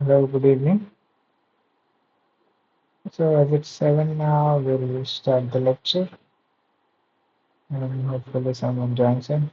Hello, good evening. So as it's 7 now, we'll start the lecture and hopefully someone joins in.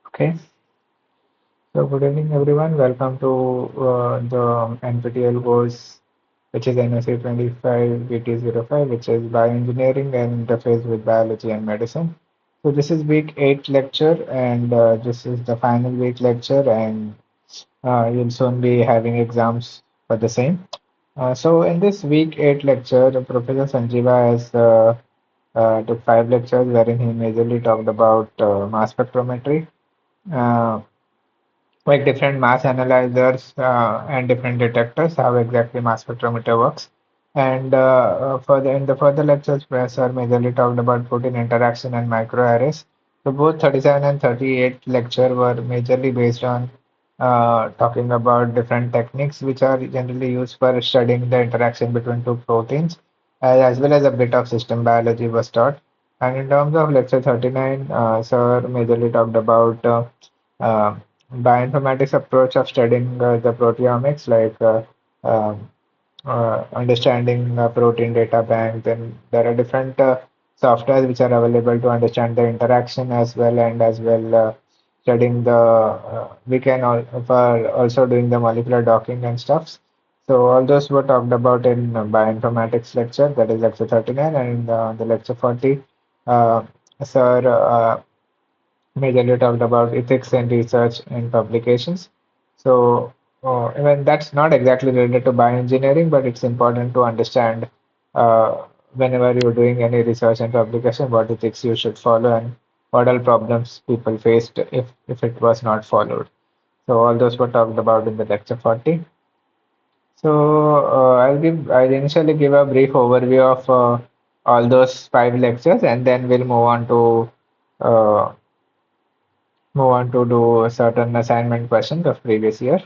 Okay, so good evening everyone. Welcome to the NPTEL course, which is NOC 25 BT05, which is Bioengineering and Interface with Biology and Medicine. So this is week 8 lecture and this is the final week lecture and you'll soon be having exams for the same. So in this week 8 lecture, Professor Sanjeeva has took 5 lectures wherein he majorly talked about mass spectrometry, uh, like different mass analyzers and different detectors, how exactly mass spectrometer works. And further in the further lectures, Professor majorly talked about protein interaction and microarrays. So both 37 and 38 lecture were majorly based on talking about different techniques which are generally used for studying the interaction between two proteins, as well as a bit of system biology was taught. And in terms of lecture 39, Sir majorly talked about uh, bioinformatics approach of studying the proteomics, like understanding protein data bank. Then there are different softwares which are available to understand the interaction as well, and as well studying the we can all for also doing the molecular docking and stuffs. So all those were talked about in bioinformatics lecture, that is lecture 39, and the lecture 40. Uh, Sir majorly talked about ethics and research and publications. So, even that's not exactly related to bioengineering, but it's important to understand whenever you're doing any research and publication, what ethics you should follow and what all problems people faced if it was not followed. So, all those were talked about in the lecture 40. So, I'll initially give a brief overview of all those 5 lectures, and then we'll uh, move on to do certain assignment questions of previous year.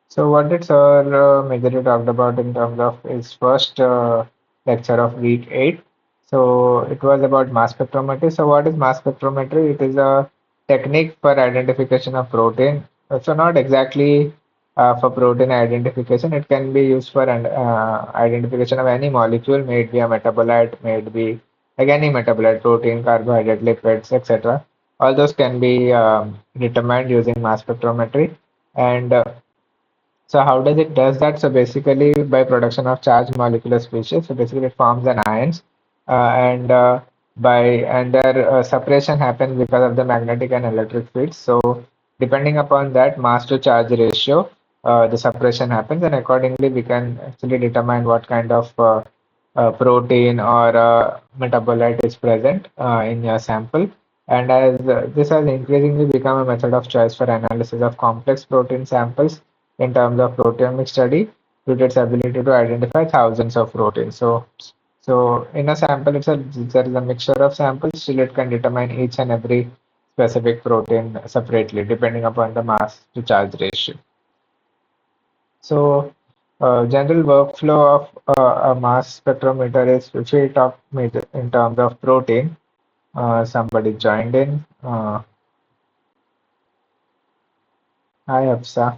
So what did Sir majorly talked about in terms of his first lecture of week 8? So it was about mass spectrometry. So what is mass spectrometry? It is a technique for identification of protein. So not exactly for protein identification. It can be used for identification of any molecule, may it be a metabolite, may it be like any metabolite, protein, carbohydrate, lipids, etc. All those can be determined using mass spectrometry. And so how does it does that? So basically by production of charged molecular species. So basically it forms an ions, and by and their separation happens because of the magnetic and electric fields. So depending upon that mass to charge ratio, the separation happens, and accordingly we can actually determine what kind of protein or metabolite is present in your sample. And as this has increasingly become a method of choice for analysis of complex protein samples in terms of proteomic study due to its ability to identify thousands of proteins. So in a sample itself, there is a mixture of samples, still it can determine each and every specific protein separately, depending upon the mass to charge ratio. So general workflow of a mass spectrometer is, if we talk major in terms of protein, somebody joined in. Hi, Absa.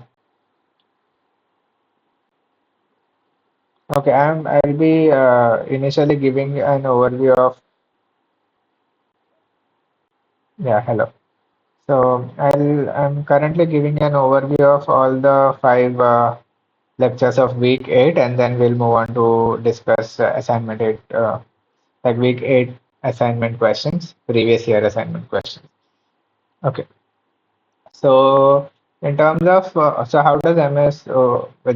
Okay, I'll be initially giving an overview of, yeah, hello. So I'm currently giving an overview of all the 5 lectures of week 8, and then we'll move on to discuss assignment 8, like week 8 assignment questions, previous year assignment questions. Okay. So In terms of so how does MS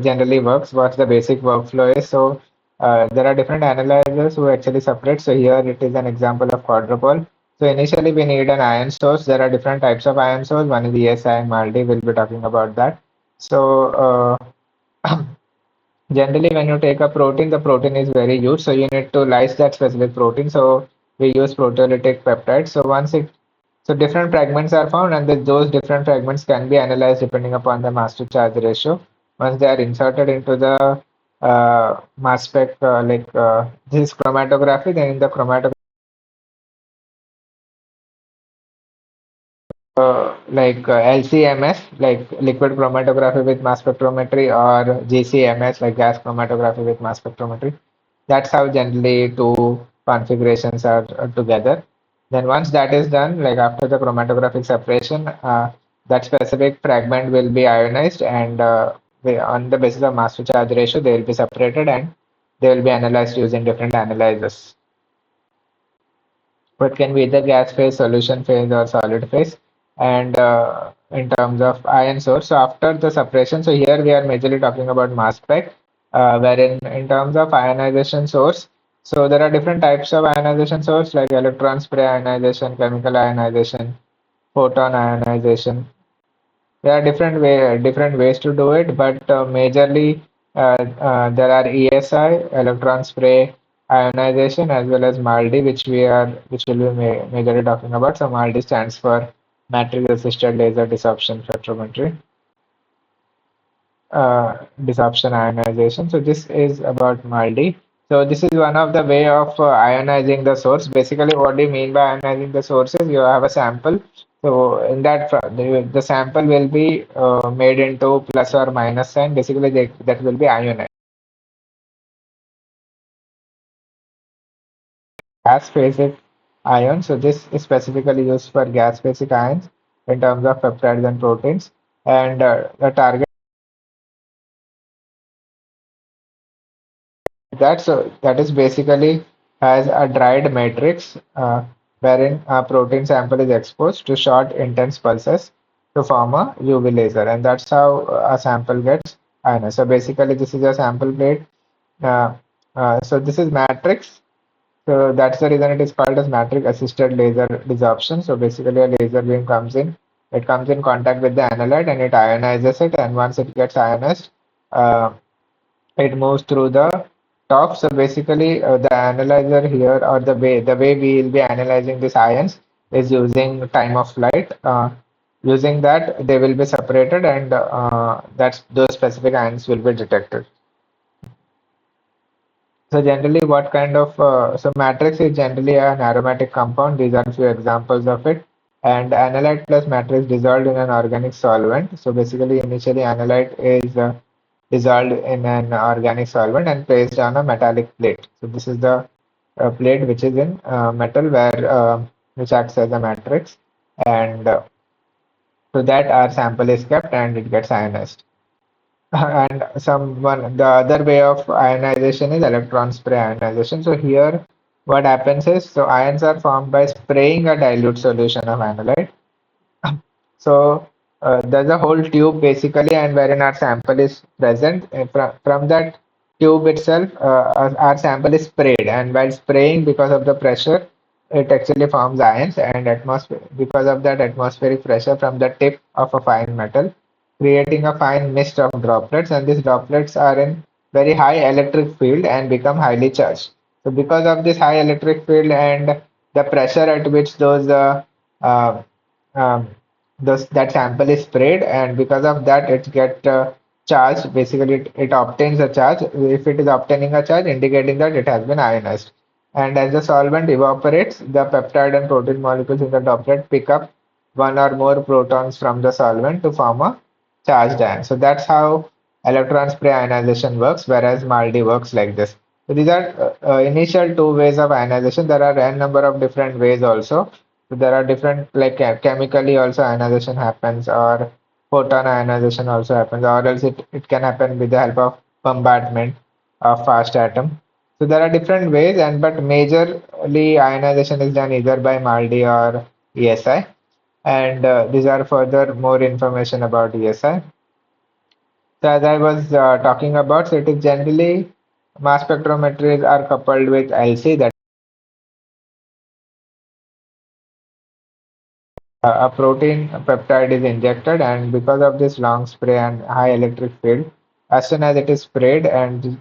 generally works? What's the basic workflow is? So there are different analyzers who actually separate. So here it is an example of quadrupole. So initially we need an ion source. There are different types of ion source. One is ESI and MALDI. We'll be talking about that. So generally, when you take a protein, the protein is very huge, so you need to lyse that specific protein. So we use proteolytic peptides. So different fragments are found, and those different fragments can be analyzed depending upon the mass to charge ratio. Once they are inserted into the mass spec, this is chromatography, then in the chromatography, LCMS, like liquid chromatography with mass spectrometry, or GCMS, like gas chromatography with mass spectrometry. That's how generally two configurations are together. Then once that is done, like after the chromatographic separation, that specific fragment will be ionized, and on the basis of mass to charge ratio, they will be separated and they will be analyzed using different analyzers. But can be either gas phase, solution phase, or solid phase. And in terms of ion source, so after the separation, so here we are majorly talking about mass spec, wherein in terms of ionization source, so there are different types of ionization source like electron spray ionization, chemical ionization, photon ionization. There are different ways to do it, but majorly there are ESI, electron spray ionization, as well as MALDI, which will be majorly talking about. So MALDI stands for matrix assisted laser desorption spectrometry, desorption ionization. So this is about MALDI. So this is one of the way of ionizing the source. Basically, what do you mean by ionizing the source is you have a sample. So in that, the sample will be made into plus or minus sign. Basically, that will be ionized. Gas phasic ion. So this is specifically used for gas phasic ions in terms of peptides and proteins. And the target that is basically has a dried matrix wherein a protein sample is exposed to short intense pulses to form a UV laser, and that's how a sample gets ionized. So basically, this is a sample plate. Uh, so this is matrix. So that's the reason it is called as matrix assisted laser desorption. So basically, a laser beam comes in. It comes in contact with the analyte and it ionizes it. And once it gets ionized, uh, it moves through the top. So basically, the analyzer here, or the way we will be analyzing these ions is using time of flight. Using that, they will be separated, and that's those specific ions will be detected. So generally, what kind of so matrix is generally an aromatic compound. These are few examples of it. And analyte plus matrix dissolved in an organic solvent. So basically, initially analyte is dissolved in an organic solvent and placed on a metallic plate. So this is the plate which is in metal, where which acts as a matrix, and so that our sample is kept and it gets ionized. And the other way of ionization is electron spray ionization. So here what happens is, so ions are formed by spraying a dilute solution of analyte. So there's a whole tube basically, and wherein our sample is present. From that tube itself, our sample is sprayed, and while spraying, because of the pressure, it actually forms ions, and atmosphere because of that atmospheric pressure from the tip of a fine metal, creating a fine mist of droplets, and these droplets are in very high electric field and become highly charged. So because of this high electric field and the pressure at which uh, um, that sample is sprayed, and because of that it get charged. Basically, it obtains a charge. If it is obtaining a charge, indicating that it has been ionized. And as the solvent evaporates, the peptide and protein molecules in the droplet pick up one or more protons from the solvent to form a charged ion. So that's how electron spray ionization works, whereas MALDI works like this. So these are initial two ways of ionization. There are n number of different ways also. So there are different, like chemically also ionization happens, or photon ionization also happens, or else it can happen with the help of bombardment of fast atom. So there are different ways, and but majorly ionization is done either by MALDI or ESI. And these are further more information about ESI. So as I was talking about, so it is generally mass spectrometries are coupled with LC, that a protein peptide is injected, and because of this long spray and high electric field, as soon as it is sprayed, and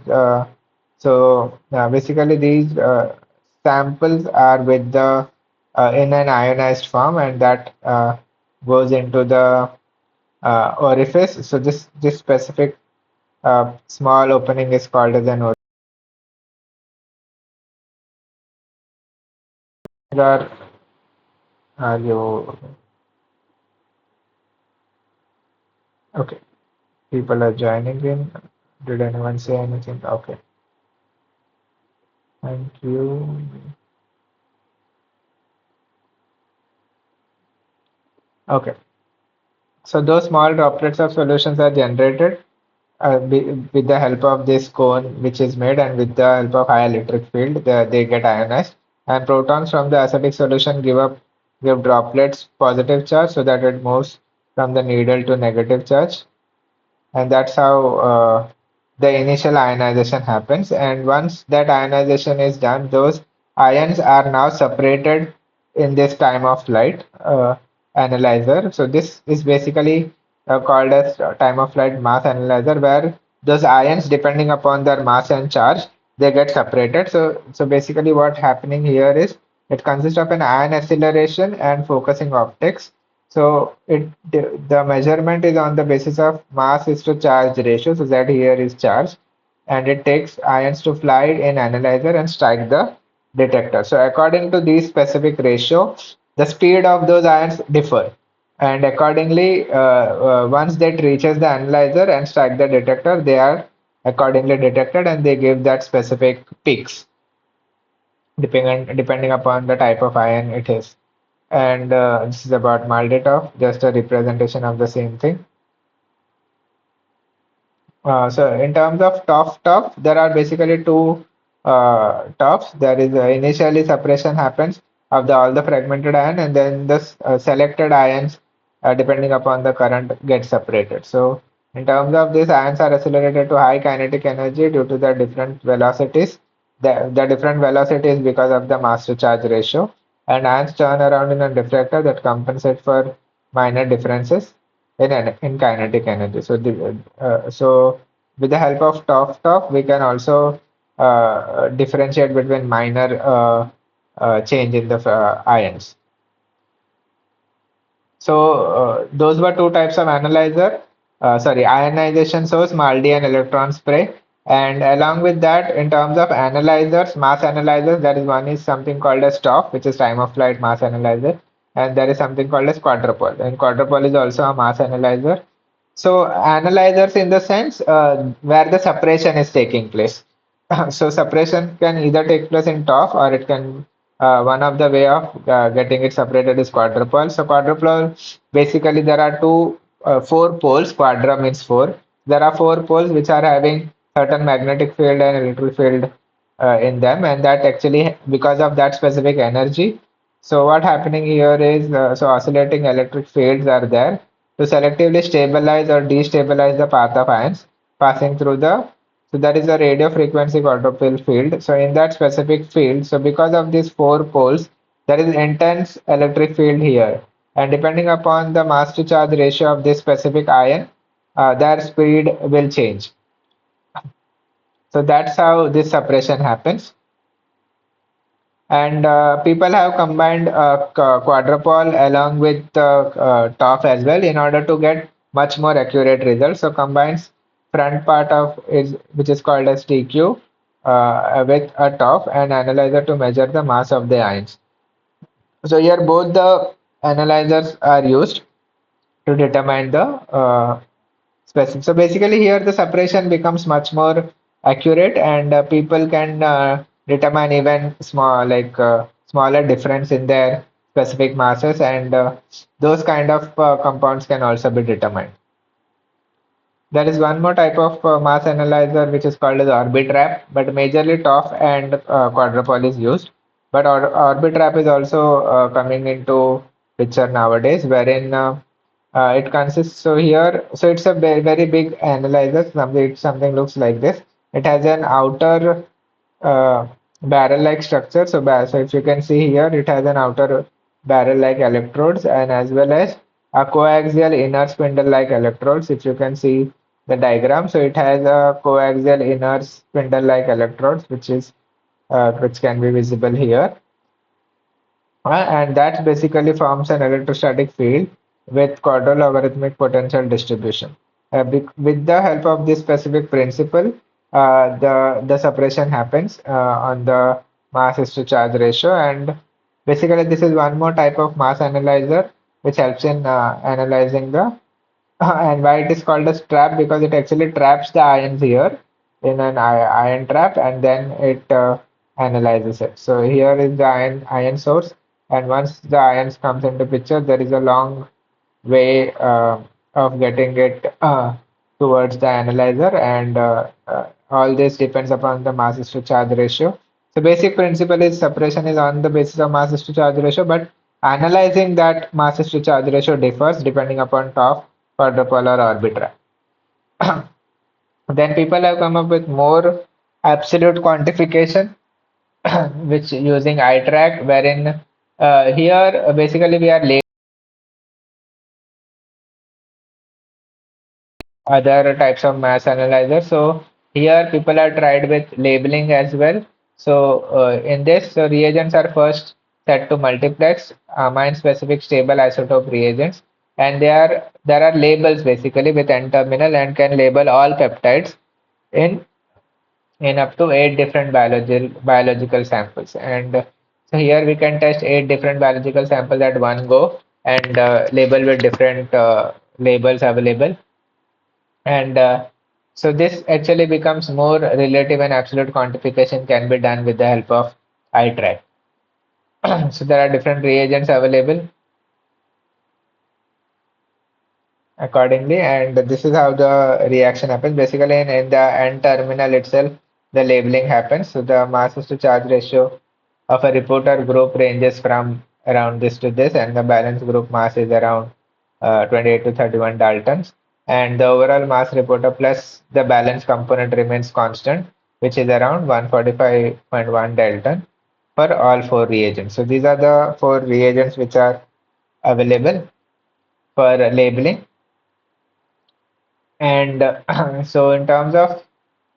basically these samples are with the in an ionized form, and that goes into the orifice. So this specific small opening is called as an orifice. Are you okay? People are joining in. Did anyone say anything? Okay, thank you. Okay, so those small droplets of solutions are generated with the help of this cone which is made, and with the help of high electric field, they get ionized. And protons from the acidic solution give droplets positive charge so that it moves from the needle to negative charge. And that's how the initial ionization happens. And once that ionization is done, those ions are now separated in this time of flight analyzer. So this is basically called as time of flight mass analyzer, where those ions, depending upon their mass and charge, they get separated. So basically what happening here is it consists of an ion acceleration and focusing optics. So the measurement is on the basis of mass is to charge ratio. So that here is charge, and it takes ions to fly in analyzer and strike the detector. So according to these specific ratio, the speed of those ions differ, and accordingly, once that reaches the analyzer and strike the detector, they are accordingly detected, and they give that specific peaks depending upon the type of ion it is. And this is about Malditov, just a representation of the same thing. So in terms of top, there are basically two tops. There is initially separation happens of all the fragmented ion, and then the selected ions, depending upon the current, get separated. So in terms of this, ions are accelerated to high kinetic energy due to the different velocities. The different velocities because of the mass to charge ratio, and ions turn around in a diffractor that compensate for minor differences in kinetic energy. So with the help of top, we can also differentiate between minor change in the ions. So those were two types of analyzer. Sorry, ionization source, MALDI and electron spray. And along with that, in terms of analyzers, mass analyzers, there is one is something called as TOF, which is time of flight mass analyzer, and there is something called as quadrupole. And quadrupole is also a mass analyzer. So analyzers in the sense where the separation is taking place. So separation can either take place in TOF, or it can one of the way of getting it separated is quadrupole. So quadrupole, basically there are four poles. Quadra means four. There are four poles which are having certain magnetic field and electric field in them, and that actually because of that specific energy. So what happening here is so oscillating electric fields are there to selectively stabilize or destabilize the path of ions passing through the. So that is a radio frequency quadrupole field. So in that specific field, so because of these four poles, there is intense electric field here, and depending upon the mass to charge ratio of this specific ion, their speed will change. So that's how this separation happens. And people have combined quadrupole along with top as well in order to get much more accurate results. So combines front part of is which is called as TQ with a top and analyzer to measure the mass of the ions. So here both the analyzers are used to determine the specific. So basically here the separation becomes much more accurate, and people can determine even smaller difference in their specific masses, and those kind of compounds can also be determined. There is one more type of mass analyzer which is called as Orbitrap, but majorly TOF and quadrupole is used. But Orbitrap is also coming into picture nowadays, wherein it consists. So here, so it's a very big analyzer. Something looks like this. It has an outer uh, barrel-like structure. So if you can see here, it has an outer barrel-like electrodes and as well as a coaxial inner spindle-like electrodes. If you can see the diagram, so it has a coaxial inner spindle-like electrodes, which can be visible here. And that basically forms an electrostatic field with quadrilogarithmic potential distribution. With the help of this specific principle, the separation happens on the mass is to charge ratio, and basically this is one more type of mass analyzer which helps in analyzing the and why it is called as trap, because it actually traps the ions here in an ion trap, and then it analyzes it. So here is the ion source, and once the ions comes into picture, there is a long way of getting it towards the analyzer, and all this depends upon the masses to charge ratio. So basic principle is separation is on the basis of masses to charge ratio, but analyzing that masses to charge ratio differs depending upon top, quadrupole, or arbitrage. Then people have come up with more absolute quantification, which using eye track, wherein here basically we are other types of mass analyzer. So here people have tried with labeling as well. So in this, so reagents are first set to multiplex amine specific stable isotope reagents, and there are labels basically with N terminal and can label all peptides in up to 8 different biological samples. And so here we can test 8 different biological samples at one go and label with different labels available. And so this actually becomes more relative, and absolute quantification can be done with the help of eye track. So there are different reagents available accordingly, and this is how the reaction happens. Basically, in the N terminal itself, the labeling happens. So the masses to charge ratio of a reporter group ranges from around this to this, and the balance group mass is around 28 to 31 Daltons. And the overall mass reporter plus the balance component remains constant, which is around 145.1 Dalton for all four reagents. So these are the four reagents which are available for labeling. And so in terms of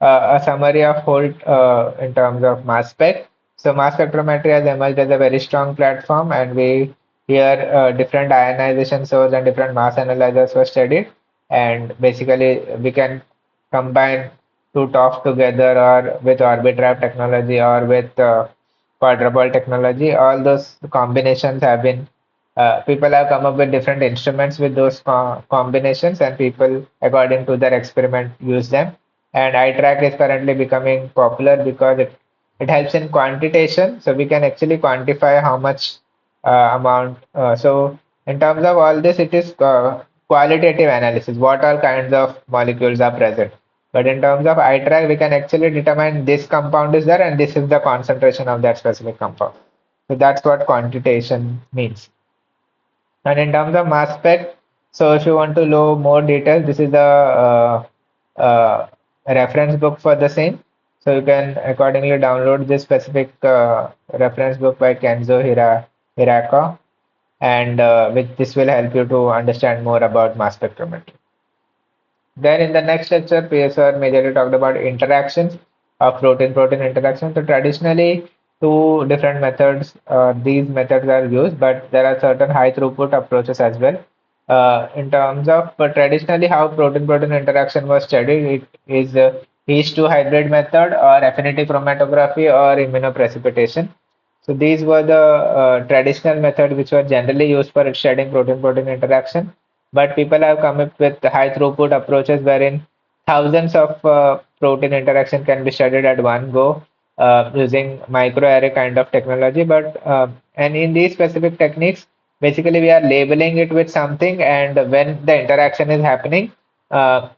a summary of whole in terms of mass spec. So mass spectrometry has emerged as a very strong platform, and we here different ionization source and different mass analyzers were studied, and basically we can combine two talk together or with Orbitrap technology or with quadrupole technology. All those combinations have been people have come up with different instruments with those combinations, and people according to their experiment use them. And eye track is currently becoming popular because it helps in quantitation, so we can actually quantify how much amount. So in terms of all this, it is qualitative analysis, what all kinds of molecules are present. But in terms of eye track, we can actually determine this compound is there and this is the concentration of that specific compound. So that's what quantitation means. And in terms of mass spec, so if you want to know more details, this is the reference book for the same. So you can accordingly download this specific reference book by Hiraka, and which this will help you to understand more about mass spectrometry. Then in the next lecture, PSR majorly talked about interactions of protein-protein interactions. So traditionally, two different methods, these methods are used, but there are certain high throughput approaches as well. In terms of traditionally how protein-protein interaction was studied, it is H2 hybrid method or affinity chromatography or immunoprecipitation. So these were the traditional methods which were generally used for studying protein-protein interaction. But people have come up with high throughput approaches wherein thousands of protein interaction can be studied at one go using microarray kind of technology. But and in these specific techniques, basically we are labeling it with something, and when the interaction is happening, uh,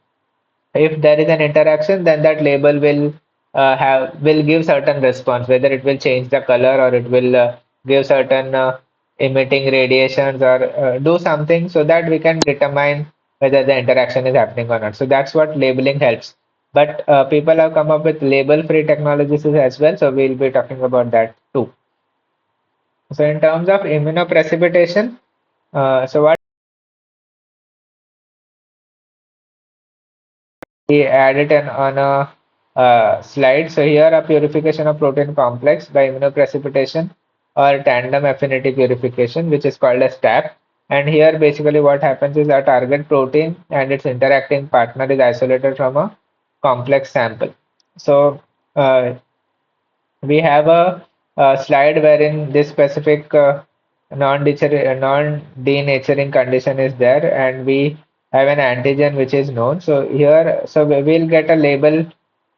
if there is an interaction, then that label will give certain response, whether it will change the color or it will give certain emitting radiations or do something so that we can determine whether the interaction is happening or not. So that's what labeling helps. But people have come up with label-free technologies as well, so we'll be talking about that too. So in terms of immunoprecipitation, so what we added on a slide. So here a purification of protein complex by immunoprecipitation or tandem affinity purification, which is called as TAP. And here basically what happens is a target protein and its interacting partner is isolated from a complex sample. So uh, we have a slide wherein this specific non-denaturing condition is there, and we have an antigen which is known. So here, so we will get a label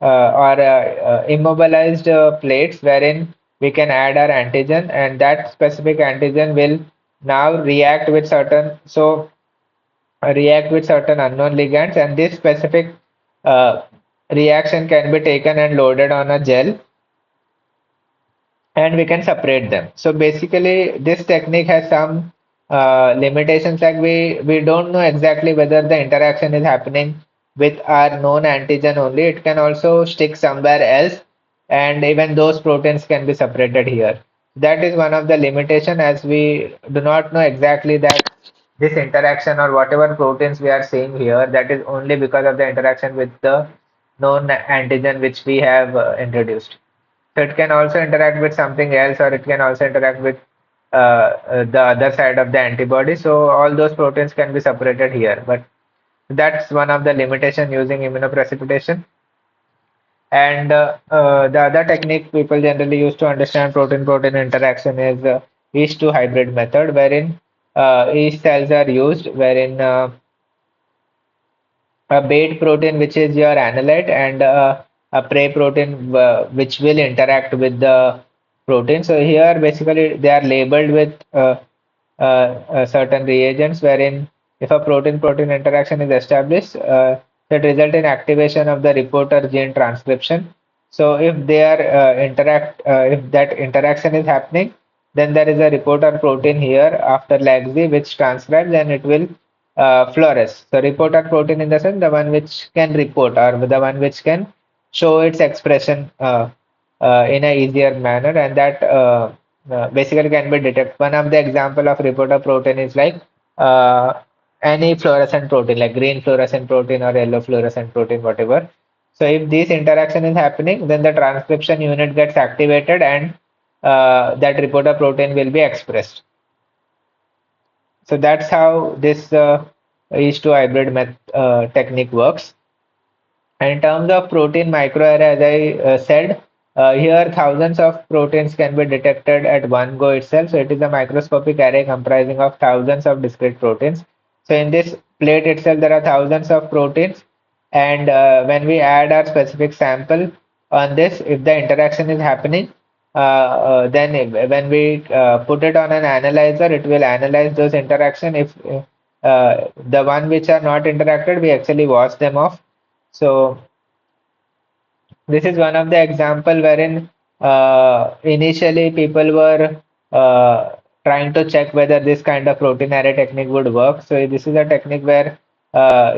or immobilized plates wherein we can add our antigen, and that specific antigen will now react with certain unknown ligands, and this specific uh, reaction can be taken and loaded on a gel and we can separate them. So basically, this technique has some limitations. Like we don't know exactly whether the interaction is happening with our known antigen only. It can also stick somewhere else, and even those proteins can be separated here. That is one of the limitation, as we do not know exactly that this interaction or whatever proteins we are seeing here, that is only because of the interaction with the known antigen which we have introduced. So it can also interact with something else, or it can also interact with the other side of the antibody. So all those proteins can be separated here. But that's one of the limitation using immunoprecipitation. And the other technique people generally use to understand protein-protein interaction is yeast to hybrid method, wherein yeast cells are used, wherein a bait protein which is your analyte and a prey protein which will interact with the protein. So here basically they are labeled with certain reagents wherein if a protein-protein interaction is established, that result in activation of the reporter gene transcription. So if they are if that interaction is happening, then there is a reporter protein here after lag Z which transcribes and it will flourish. So reporter protein in the sense the one which can report or the one which can show its expression in a easier manner, and that basically can be detected. One of the example of reporter protein is like uh, any fluorescent protein, like green fluorescent protein or yellow fluorescent protein, whatever. So if this interaction is happening, then the transcription unit gets activated and that reporter protein will be expressed. So that's how this is to hybrid technique works. And in terms of protein microarray, as I said, here thousands of proteins can be detected at one go itself. So it is a microscopic array comprising of thousands of discrete proteins. So in this plate itself, there are thousands of proteins. And when we add our specific sample on this, if the interaction is happening, then when we put it on an analyzer, it will analyze those interaction. If the one which are not interacted, we actually wash them off. So this is one of the example wherein initially people were uh, trying to check whether this kind of protein array technique would work. So this is a technique where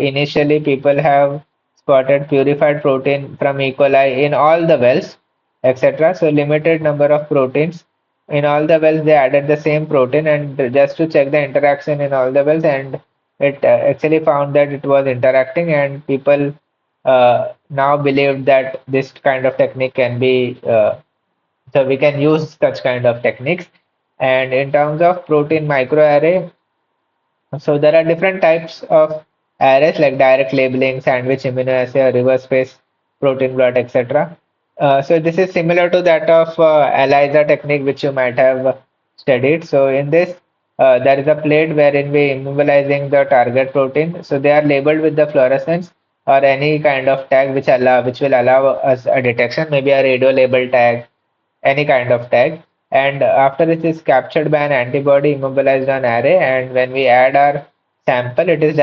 initially people have spotted purified protein from E. coli in all the wells, etc. So limited number of proteins in all the wells. They added the same protein and just to check the interaction in all the wells, and it actually found that it was interacting, and people now believe that this kind of technique can be so we can use such kind of techniques. And in terms of protein microarray, so there are different types of arrays like direct labeling, sandwich immunoassay, reverse phase protein blot, etc. So this is similar to that of ELISA technique which you might have studied. So in this, there is a plate wherein we immobilizing the target protein. So they are labeled with the fluorescence or any kind of tag which will allow us a detection, maybe a radio label tag, any kind of tag. And after it is captured by an antibody immobilized on array, and when we add our sample, it is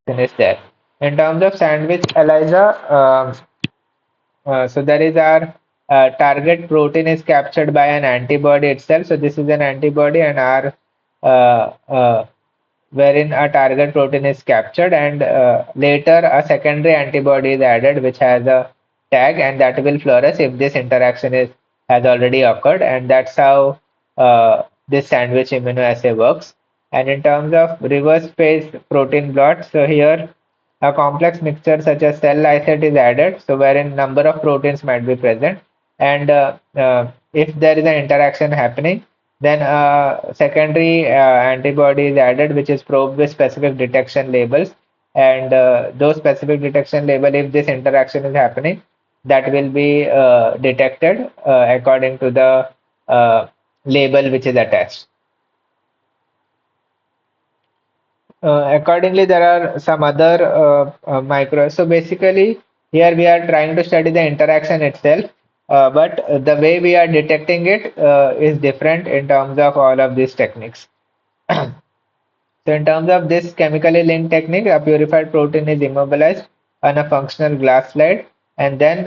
finished there. In terms of sandwich ELISA, so there is our target protein is captured by an antibody itself. So this is an antibody, and our uh, uh, wherein a target protein is captured, and later a secondary antibody is added which has a tag, and that will fluoresce if this interaction is has already occurred, and that's how this sandwich immunoassay works. And in terms of reverse phase protein blot, so here a complex mixture such as cell lysate is added, so wherein number of proteins might be present, and if there is an interaction happening, then secondary antibody is added, which is probed with specific detection labels, and those specific detection label, if this interaction is happening, that will be detected according to the label which is attached. Accordingly, there are some other micro. So basically, here we are trying to study the interaction itself, but the way we are detecting it is different in terms of all of these techniques. So in terms of this chemically linked technique, a purified protein is immobilized on a functional glass slide, and then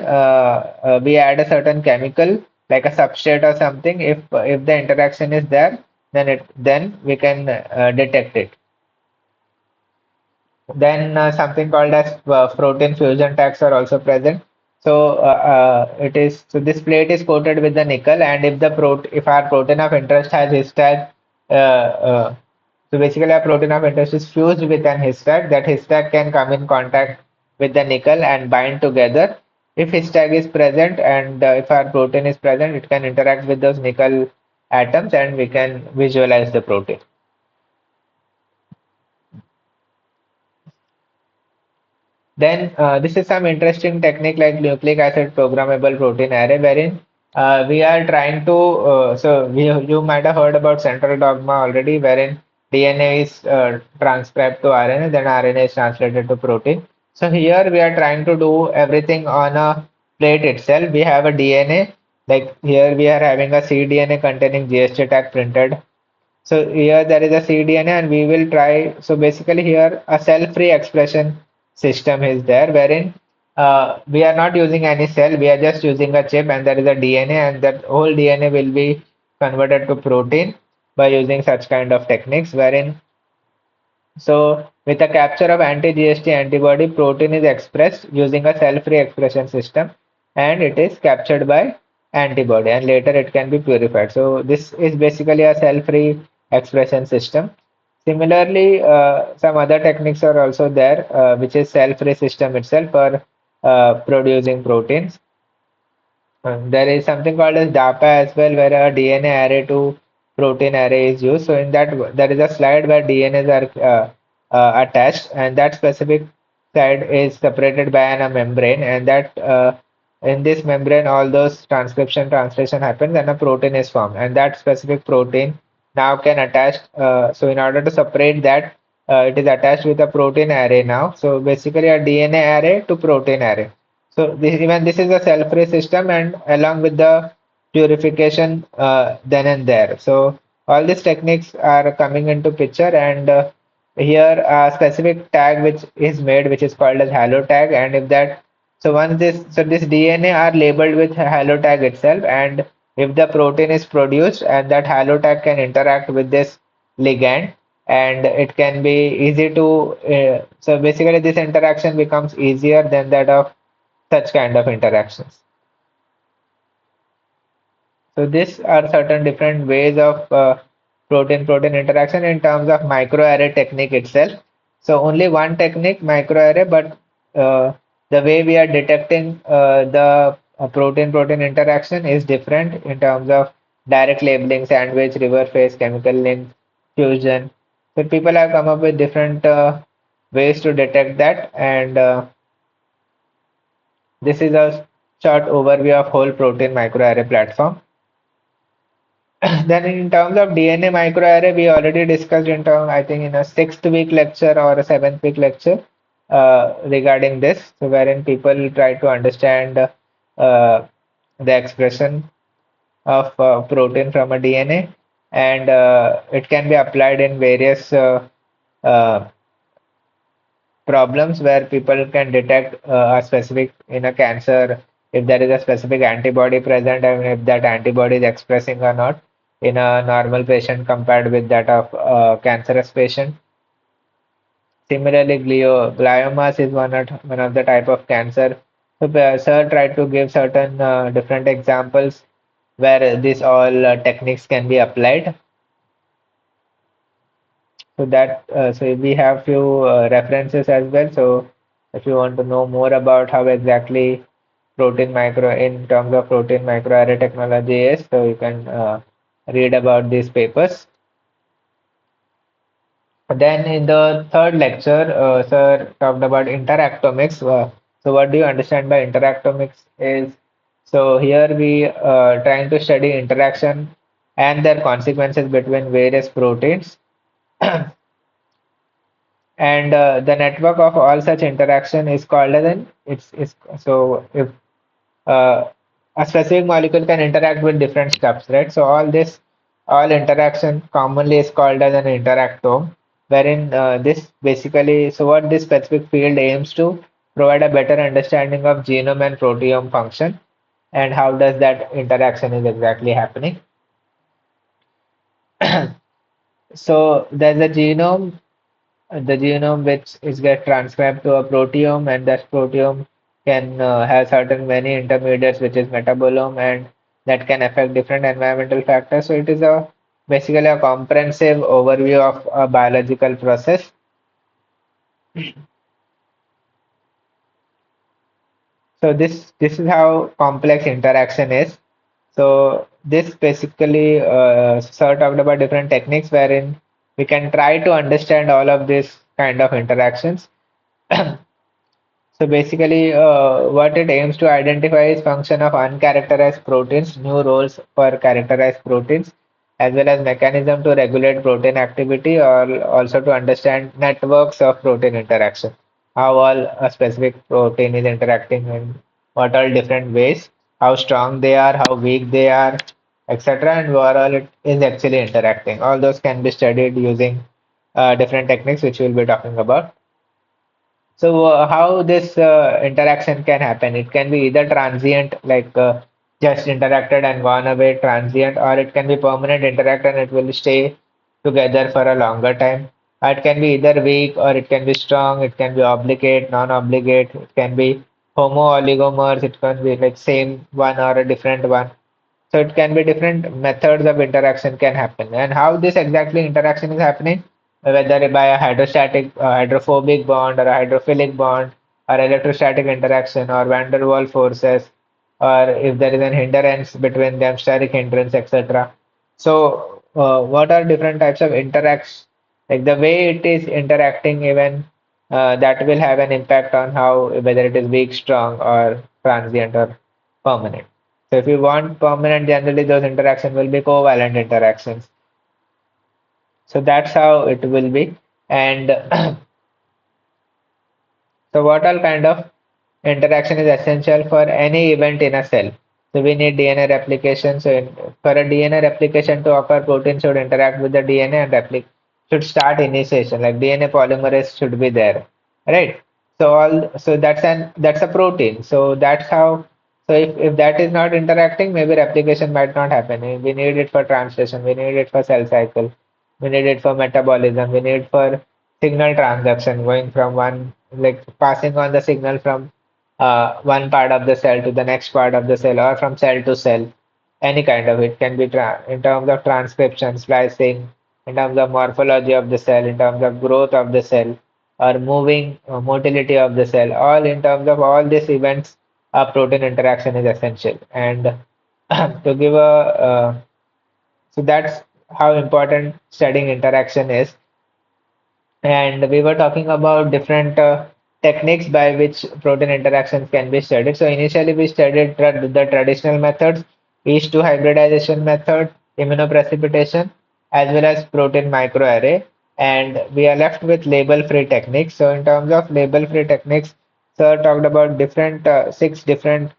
we add a certain chemical like a substrate or something. If the interaction is there, then we can detect it. Then something called as protein fusion tags are also present. So this plate is coated with the nickel, and if our protein of interest has his tag, so basically our protein of interest is fused with an his tag. That his tag can come in contact with the nickel and bind together. If his tag is present, and if our protein is present, it can interact with those nickel atoms, and we can visualize the protein. Then this is some interesting technique like nucleic acid programmable protein array, wherein we are trying to. You might have heard about central dogma already, wherein DNA is transcribed to RNA, then RNA is translated to protein. So here we are trying to do everything on a plate itself. We have a DNA, like here we are having a cDNA containing GST tag printed. So here there is a cDNA, and we will try. So basically here a cell-free expression system is there, wherein we are not using any cell, we are just using a chip, and there is a DNA, and that whole DNA will be converted to protein by using such kind of techniques, wherein so with the capture of anti-GST antibody, protein is expressed using a cell-free expression system, and it is captured by antibody, and later it can be purified. So this is basically a cell-free expression system. Similarly, some other techniques are also there, which is cell-free system itself for producing proteins. There is something called as DAPA as well, where a DNA array to protein array is used. So in that, there is a slide where DNAs are attached, and that specific side is separated by a membrane, and that in this membrane, all those transcription translation happens, and a protein is formed, and that specific protein now can attach. So in order to separate that, it is attached with a protein array now. So basically, a DNA array to protein array. So even this is a cell-free system, and along with the purification then and there. So all these techniques are coming into picture, and here a specific tag which is made, which is called as halo tag, and if that this DNA are labeled with halo tag itself, and if the protein is produced, and that halo tag can interact with this ligand, and it can be easy to so basically this interaction becomes easier than that of such kind of interactions. So these are certain different ways of protein-protein interaction in terms of microarray technique itself. So only one technique, microarray, but the way we are detecting the protein-protein interaction is different in terms of direct labeling, sandwich, reverse phase, chemical link, fusion. So people have come up with different ways to detect that, and this is a short overview of whole protein microarray platform. Then in terms of DNA microarray, we already discussed I think in a sixth week lecture or a seventh week lecture regarding this. So wherein people try to understand the expression of protein from a DNA, and it can be applied in various uh, problems where people can detect a specific in a cancer if there is a specific antibody present and if that antibody is expressing or not in a normal patient compared with that of a cancerous patient. Similarly, gliomas is one of the type of cancer. So, sir tried to give certain different examples where these all techniques can be applied. So we have few references as well. So if you want to know more about how exactly protein micro in terms of protein microarray technology is, so you can read about these papers. Then in the third lecture, sir talked about interactomics. So what do you understand by interactomics is, so here we trying to study interaction and their consequences between various proteins. And the network of all such interaction is called as an it's so if uh, a specific molecule can interact with different stuffs, right? So all interaction commonly is called as an interactome, wherein this basically, so what this specific field aims to provide a better understanding of genome and proteome function and how does that interaction is exactly happening. So there's a genome, the genome which is get transcribed to a proteome, and that proteome can have certain many intermediates which is metabolome, and that can affect different environmental factors. So it is a basically a comprehensive overview of a biological process. So this is how complex interaction is. So this basically sir talked about different techniques wherein we can try to understand all of these kind of interactions. So basically, what it aims to identify is function of uncharacterized proteins, new roles for characterized proteins, as well as mechanism to regulate protein activity, or also to understand networks of protein interaction, how all a specific protein is interacting in what all different ways, how strong they are, how weak they are, etc., and what all it is actually interacting. All those can be studied using different techniques, which we'll be talking about. So, how this interaction can happen? It can be either transient, like just interacted and gone away, transient, or it can be permanent, interact and it will stay together for a longer time. It can be either weak or it can be strong, it can be obligate, non-obligate, it can be homo-oligomers, it can be like same one or a different one. So it can be different methods of interaction can happen. And how this exactly interaction is happening, whether by a hydrostatic, hydrophobic bond or a hydrophilic bond or electrostatic interaction or van der Waals forces, or if there is an hindrance between them, steric hindrance, etc. So what are different types of interacts, like the way it is interacting even that will have an impact on how whether it is weak, strong or transient or permanent. So if you want permanent, generally those interactions will be covalent interactions. So that's how it will be. And so what all kind of interaction is essential for any event in a cell? So we need DNA replication. So for a DNA replication to occur, protein should interact with the DNA and replicate should start initiation. Like DNA polymerase should be there, right? So that's a protein. So that's how. So if that is not interacting, maybe replication might not happen. We need it for translation. We need it for cell cycle. We need it for metabolism. We need for signal transduction, going from one, like passing on the signal from one part of the cell to the next part of the cell, or from cell to cell. Any kind of it can be in terms of transcription, splicing, in terms of morphology of the cell, in terms of growth of the cell, or moving motility of the cell. All in terms of all these events, a protein interaction is essential. And to give a so that's how important studying interaction is. And we were talking about different techniques by which protein interactions can be studied. So initially we studied the traditional methods, H2 hybridization method, immunoprecipitation, as well as protein microarray. And we are left with label-free techniques. So in terms of label-free techniques, Sir talked about different six different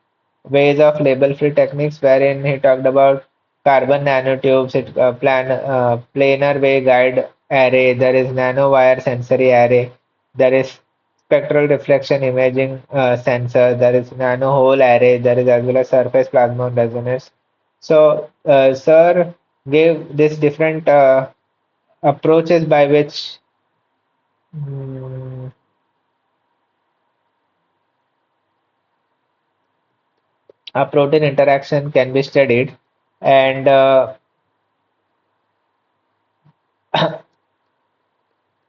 ways of label-free techniques, wherein he talked about carbon nanotubes, planar wave guide array, there is nanowire sensory array, there is spectral reflection imaging sensor, there is nano hole array, there is as well as surface plasmon resonance. So, sir gave this different approaches by which mm, a protein interaction can be studied, and out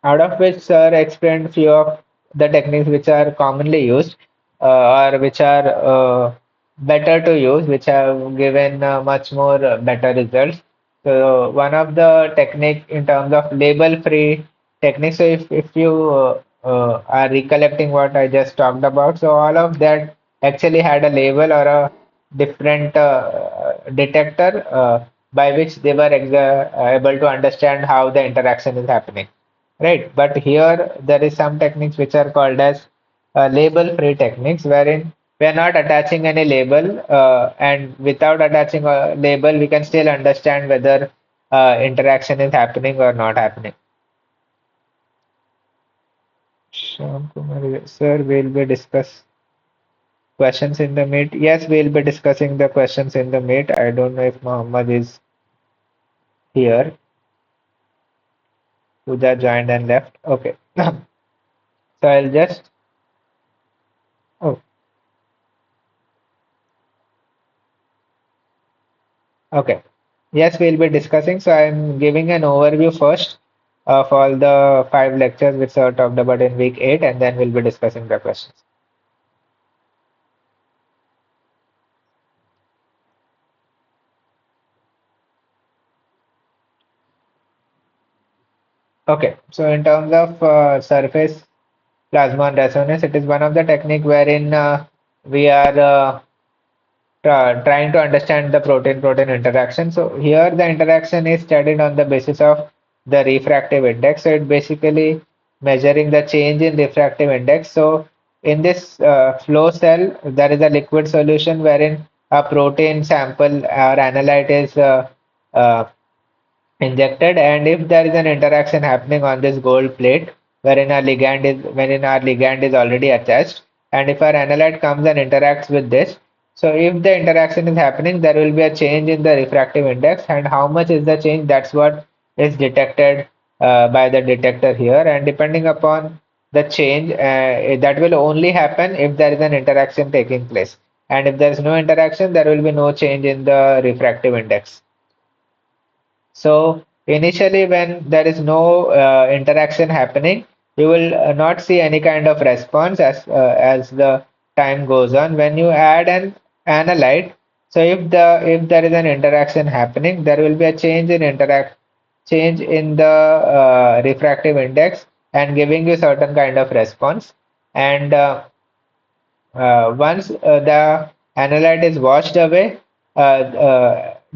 of which sir explained few of the techniques which are commonly used or which are better to use, which have given much more better results. So one of the technique in terms of label-free techniques. So if you are recollecting what I just talked about, so all of that actually had a label or a different detector by which they were able to understand how the interaction is happening. Right, but here there is some techniques which are called as label-free techniques, wherein we are not attaching any label, and without attaching a label, we can still understand whether interaction is happening or not happening. Shyam Kumar, sir, we'll be discuss questions in the meet. Yes, we'll be discussing the questions in the meet. I don't know if Muhammad is here. Pooja joined and left. Okay, so I'll just. Oh, okay. Yes, we'll be discussing. So I'm giving an overview first of all the five lectures which are talked about in week 8, and then we'll be discussing the questions. Okay, so in terms of surface plasmon resonance, it is one of the technique wherein we are trying to understand the protein-protein interaction. So here the interaction is studied on the basis of the refractive index. So it basically measuring the change in refractive index. So in this flow cell, there is a liquid solution wherein a protein sample or analyte is uh, injected, and if there is an interaction happening on this gold plate wherein our ligand is already attached, and if our analyte comes and interacts with this, so if the interaction is happening, there will be a change in the refractive index, and how much is the change, that's what is detected by the detector here, and depending upon the change, that will only happen if there is an interaction taking place, and if there is no interaction, there will be no change in the refractive index. So initially, when there is no interaction happening, you will not see any kind of response as the time goes on. When you add an analyte, so if there is an interaction happening, there will be a change in the refractive index and giving you certain kind of response. And once the analyte is washed away,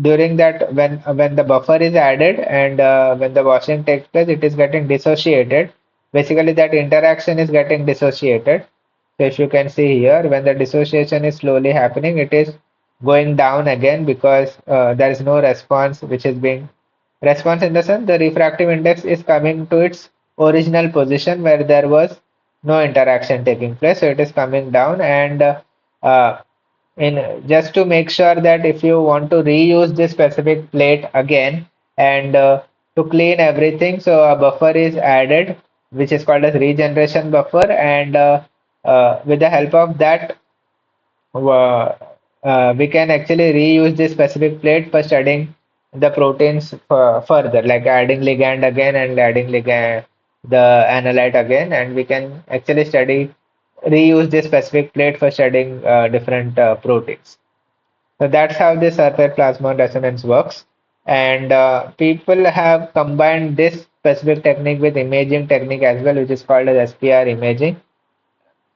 during that when the buffer is added and when the washing takes place, it is getting dissociated. Basically, that interaction is getting dissociated. So if you can see here, when the dissociation is slowly happening, it is going down again because there is no response which is being response in the sense the refractive index is coming to its original position where there was no interaction taking place. So it is coming down, and uh, in just to make sure that if you want to reuse this specific plate again and to clean everything, so a buffer is added which is called as regeneration buffer, and with the help of that uh, we can actually reuse this specific plate for studying the proteins further, like adding ligand again and adding ligand the analyte again, and we can actually reuse this specific plate for studying different proteins. So that's how this surface plasmon resonance works. And people have combined this specific technique with imaging technique as well, which is called as SPR imaging.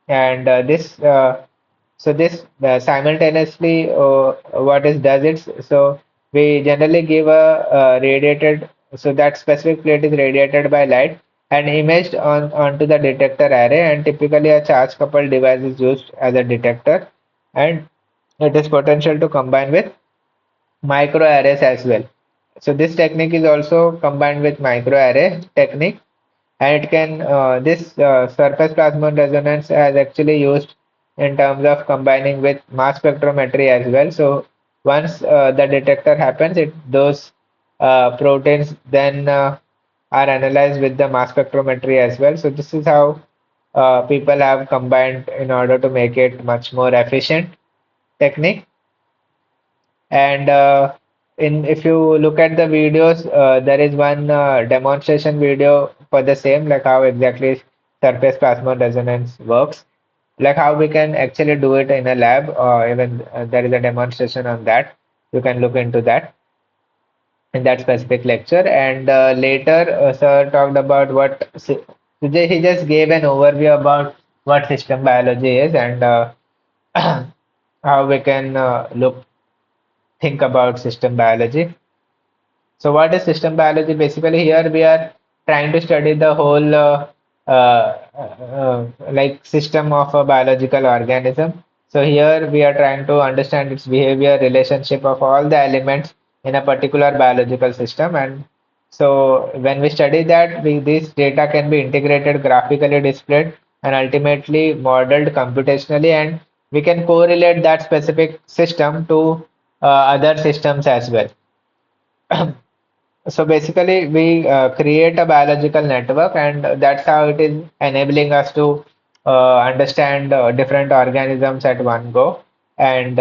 And this simultaneously what it does is, so we generally give a radiated, so that specific plate is radiated by light and imaged onto the detector array, and typically a charge coupled device is used as a detector, and it is potential to combine with microarrays as well. So this technique is also combined with microarray technique, and it can this surface plasmon resonance is actually used in terms of combining with mass spectrometry as well. So once the detector happens, it those proteins then are analyzed with the mass spectrometry as well. So this is how people have combined in order to make it much more efficient technique. And in if you look at the videos, there is one demonstration video for the same, like how exactly surface plasmon resonance works, like how we can actually do it in a lab. Even there is a demonstration on that. You can look into that in that specific lecture. And later, sir talked about he just gave an overview about what system biology is and how we can think about system biology. So what is system biology? Basically, here we are trying to study the whole like system of a biological organism. So here we are trying to understand its behavior, relationship of all the elements in a particular biological system. And so when we study that, this data can be integrated, graphically displayed, and ultimately modeled computationally, and we can correlate that specific system to other systems as well. So basically, we create a biological network, and that's how it is enabling us to understand different organisms at one go. And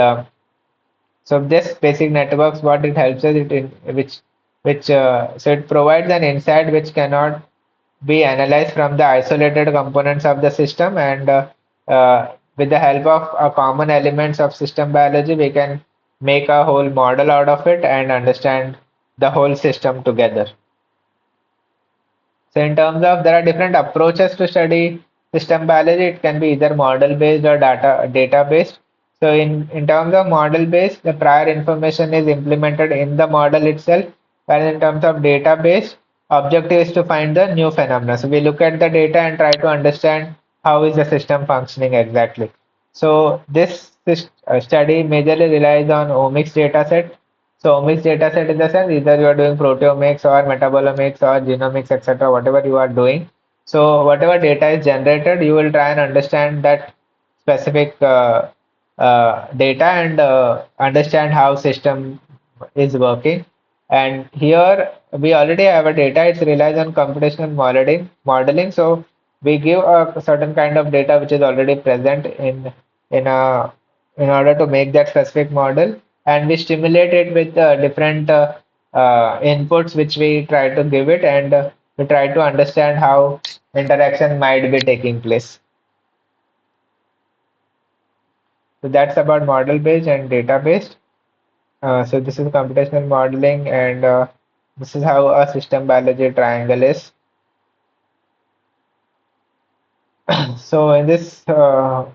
so this basic networks, what it helps us, so it provides an insight which cannot be analyzed from the isolated components of the system, and with the help of common elements of system biology, we can make a whole model out of it and understand the whole system together. So in terms of there are different approaches to study system biology. It can be either model based or data based. So in terms of model based, the prior information is implemented in the model itself. While in terms of data based, objective is to find the new phenomena. So we look at the data and try to understand how is the system functioning exactly. So this study majorly relies on omics data set. So omics data set in the sense either you are doing proteomics or metabolomics or genomics, etc., whatever you are doing. So whatever data is generated, you will try and understand that specific data and understand how system is working. And here we already have a data. It relies on computational modeling. So we give a certain kind of data which is already present in a in order to make that specific model, and we stimulate it with different inputs which we try to give it, and we try to understand how interaction might be taking place. So that's about model based and data based. So this is computational modeling, and this is how a system biology triangle is. So in this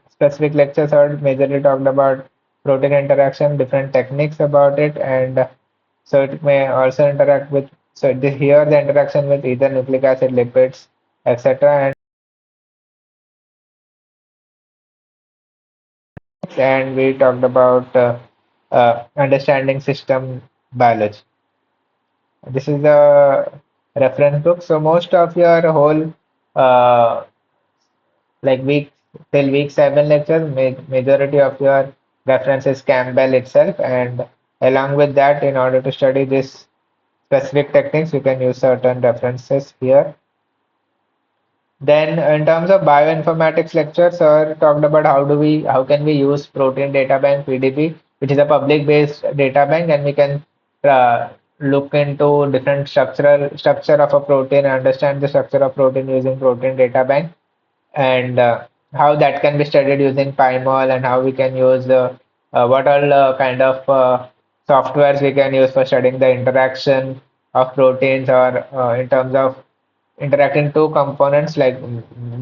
specific lecture, sir majorly talked about protein interaction, different techniques about it, and so it may also interact with, so here the interaction with either nucleic acid, lipids, etc. And we talked about understanding system biology. This is the reference book. So most of your whole uh, like week till week 7 lectures, majority of your references Campbell itself, and along with that, in order to study this specific techniques, you can use certain references here. Then in terms of bioinformatics lecture, sir talked about how can we use protein data bank PDB, which is a public based data bank, and we can uh, look into different structure of a protein and understand the structure of protein using protein data bank, and how that can be studied using PyMol, and how we can use what all kind of softwares we can use for studying the interaction of proteins, or in terms of interacting two components, like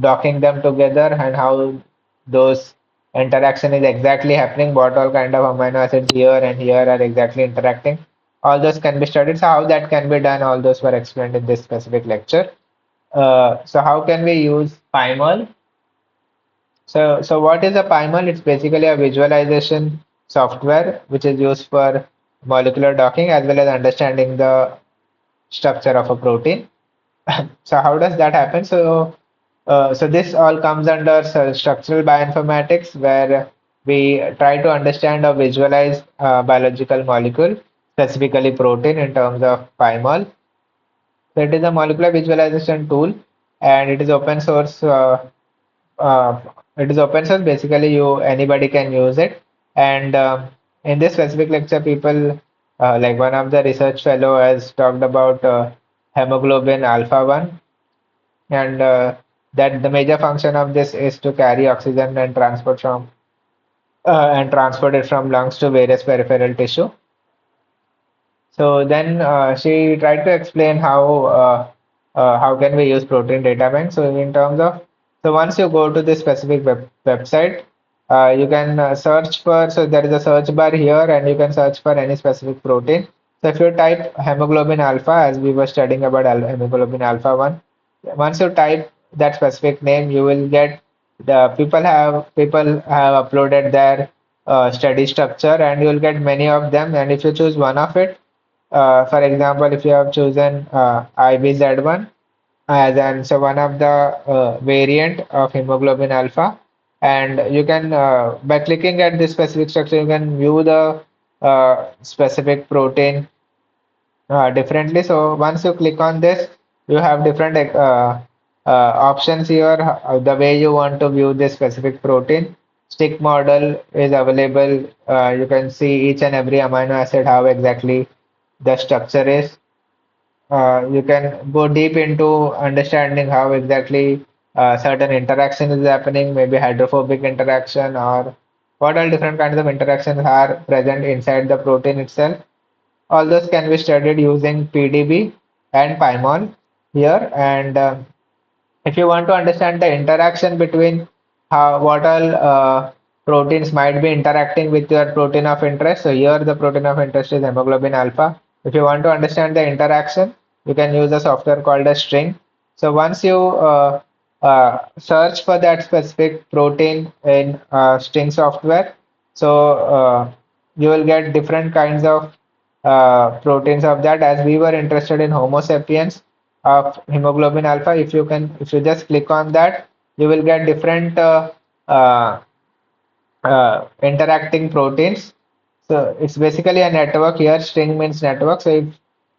docking them together, and how those interaction is exactly happening, what all kind of amino acids here and here are exactly interacting. All those can be studied. So how that can be done, all those were explained in this specific lecture. So how can we use PyMol? So what is a PyMol? It's basically a visualization software which is used for molecular docking as well as understanding the structure of a protein. So how does that happen? So this all comes under structural bioinformatics, where we try to understand or visualize biological molecule, specifically protein, in terms of PyMol. So it is a molecular visualization tool, and it is open source. Uh, it is open source. Basically, you anybody can use it. And in this specific lecture, people like one of the research fellow has talked about hemoglobin alpha 1, and that the major function of this is to carry oxygen and transport it from lungs to various peripheral tissue. So then she tried to explain how can we use protein data bank. So in terms of, so once you go to this specific website, you can search for, so there is a search bar here, and you can search for any specific protein. So if you type hemoglobin alpha, as we were studying about hemoglobin alpha 1, once you type that specific name, you will get the people have uploaded their study structure, and you will get many of them. And if you choose one of it, for example, if you have chosen IBZ1 as an so one of the variant of hemoglobin alpha, and you can by clicking at this specific structure, you can view the specific protein differently. So once you click on this, you have different options here, the way you want to view this specific protein. Stick model is available. You can see each and every amino acid, how exactly the structure is. You can go deep into understanding how exactly certain interaction is happening, maybe hydrophobic interaction, or what all different kinds of interactions are present inside the protein itself. All those can be studied using PDB and Pymol here. And if you want to understand the interaction between how what all proteins might be interacting with your protein of interest, so here the protein of interest is hemoglobin alpha. If you want to understand the interaction, you can use a software called a string. So once you search for that specific protein in string software, so you will get different kinds of proteins of that. As we were interested in Homo sapiens of hemoglobin alpha, if you just click on that, you will get different uh, interacting proteins. So it's basically a network here. String means network. So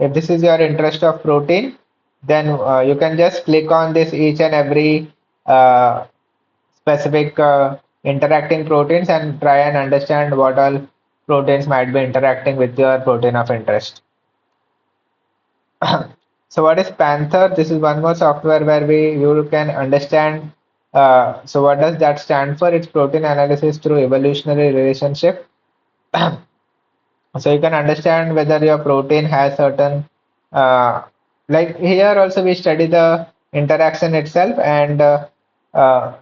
if this is your interest of protein, then you can just click on this each and every specific interacting proteins and try and understand what all proteins might be interacting with your protein of interest. So what is Panther? This is one more software where you can understand. So what does that stand for? It's protein analysis through evolutionary relationship. So you can understand whether your protein has certain, uh, like here also we study the interaction itself, and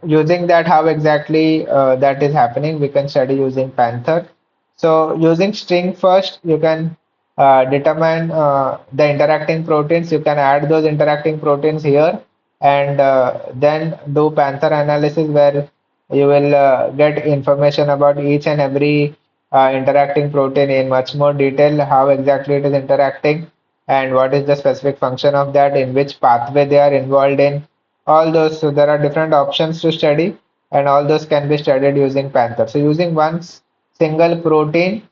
using that how exactly that is happening, we can study using Panther. So using string first, you can determine the interacting proteins. You can add those interacting proteins here, and then do Panther analysis, where you will get information about each and every interacting protein in much more detail, how exactly it is interacting, and what is the specific function of that, in which pathway they are involved in. All those, so there are different options to study, and all those can be studied using Panther. So using one single protein,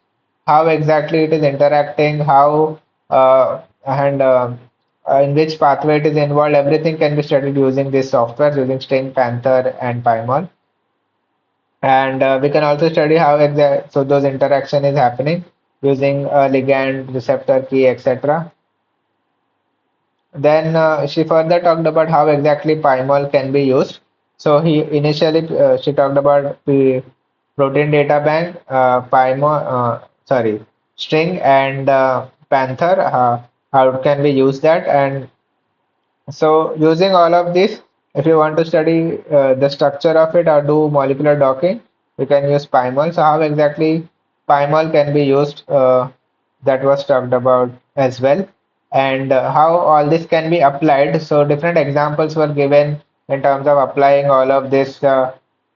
how exactly it is interacting, how and in which pathway it is involved, everything can be studied using this software, using String, Panther, and Pymol. And we can also study how exact so those interaction is happening using ligand, receptor key, etc. Then she further talked about how exactly Pymol can be used. So he initially she talked about the protein data bank, string, and Panther. How can we use that? And so using all of this, if you want to study the structure of it or do molecular docking, you can use Pymol. So how exactly Pymol can be used, that was talked about as well, and how all this can be applied. So different examples were given in terms of applying all of this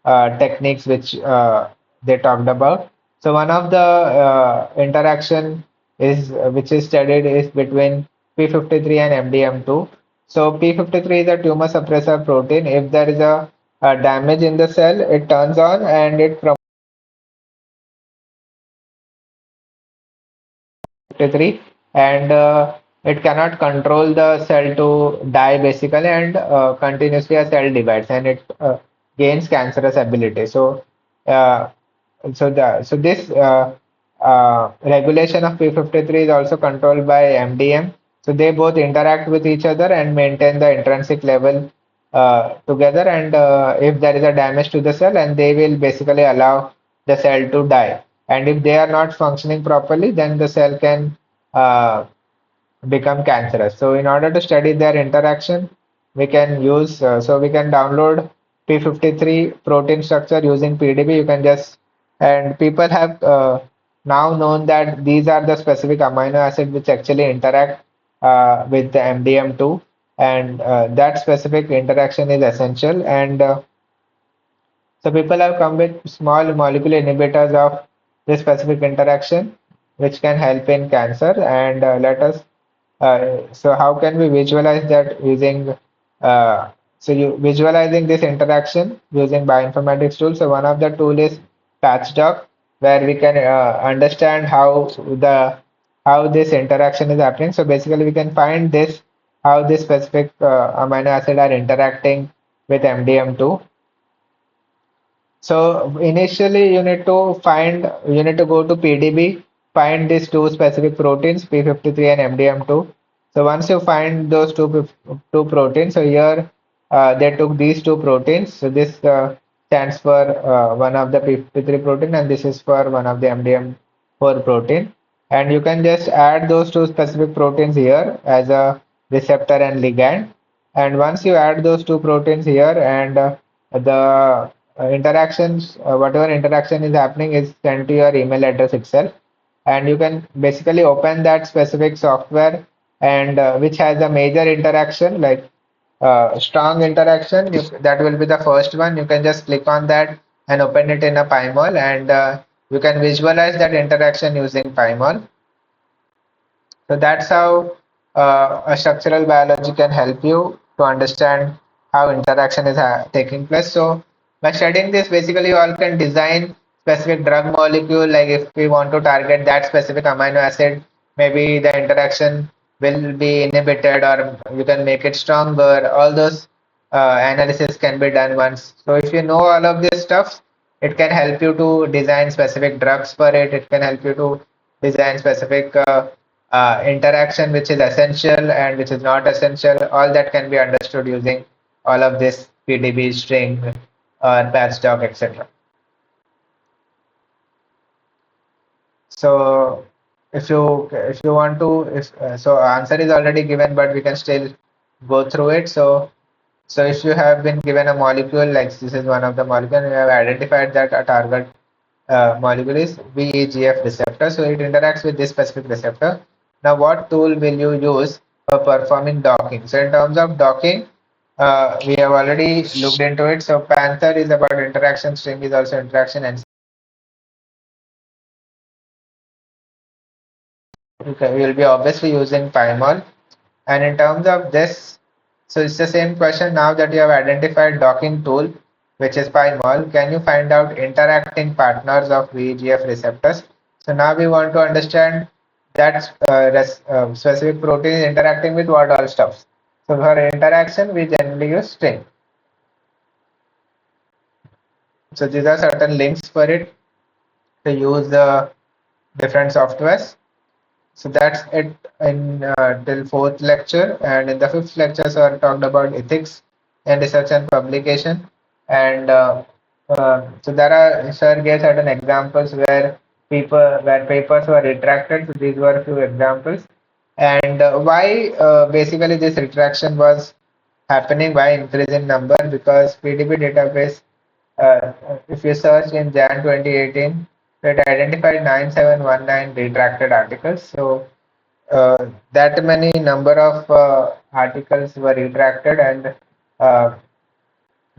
techniques which they talked about. So one of the interaction is which is studied is between P53 and MDM2. So P53 is a tumor suppressor protein. If there is a damage in the cell, it turns on and it promotes 53, and it cannot control the cell to die basically, and continuously a cell divides and it gains cancerous ability. Uh, this regulation of P53 is also controlled by MDM. So they both interact with each other and maintain the intrinsic level together. And if there is a damage to the cell, and they will basically allow the cell to die. And if they are not functioning properly, then the cell can uh, become cancerous. So in order to study their interaction, we can use we can download P53 protein structure using PDB. You can just and people have now known that these are the specific amino acids which actually interact with the MDM2, and that specific interaction is essential. And so people have come with small molecular inhibitors of this specific interaction, which can help in cancer. And so how can we visualize that using you visualizing this interaction using bioinformatics tools. So one of the tool is patchdoc, where we can understand how this interaction is happening. So basically we can find this how this specific amino acid are interacting with MDM2. So initially you need to go to PDB, find these two specific proteins, P53 and MDM2. So once you find those two proteins, so here they took these two proteins. So this stands for one of the P53 protein, and this is for one of the MDM4 protein. And you can just add those two specific proteins here as a receptor and ligand. And once you add those two proteins here, and the whatever interaction is happening is sent to your email address itself, and you can basically open that specific software, and which has a major interaction like strong interaction. That will be the first one. You can just click on that and open it in a PyMol, and you can visualize that interaction using PyMol. So that's how a structural biology can help you to understand how interaction is taking place. So by studying this, basically you all can design specific drug molecule. Like if we want to target that specific amino acid, maybe the interaction will be inhibited, or you can make it stronger. All those analysis can be done once. So if you know all of this stuff, it can help you to design specific drugs for it. It can help you to design specific interaction which is essential and which is not essential. All that can be understood using all of this PDB string or patch doc, etc. So if you want to if so answer is already given, but we can still go through it. So if you have been given a molecule, like this is one of the molecules, you have identified that a target molecule is VEGF receptor. So it interacts with this specific receptor. Now, what tool will you use for performing docking? So in terms of docking, we have already looked into it. So Panther is about interaction, string is also interaction, and okay, we will be obviously using Pymol. And in terms of this, so it's the same question. Now that you have identified docking tool, which is Pymol, can you find out interacting partners of VEGF receptors? So now we want to understand that specific protein is interacting with what all stuff. So for interaction, we generally use string. So these are certain links for it to use the different softwares. So that's it in till fourth lecture, and in the fifth lecture, so I talked about ethics and research and publication, and so there are sir gave certain examples where papers were retracted. So these were a few examples, and why basically this retraction was happening, why increase in number, because PDB database, uh, if you search in Jan 2018, it identified 9719 retracted articles. So that many number of articles were retracted, and uh,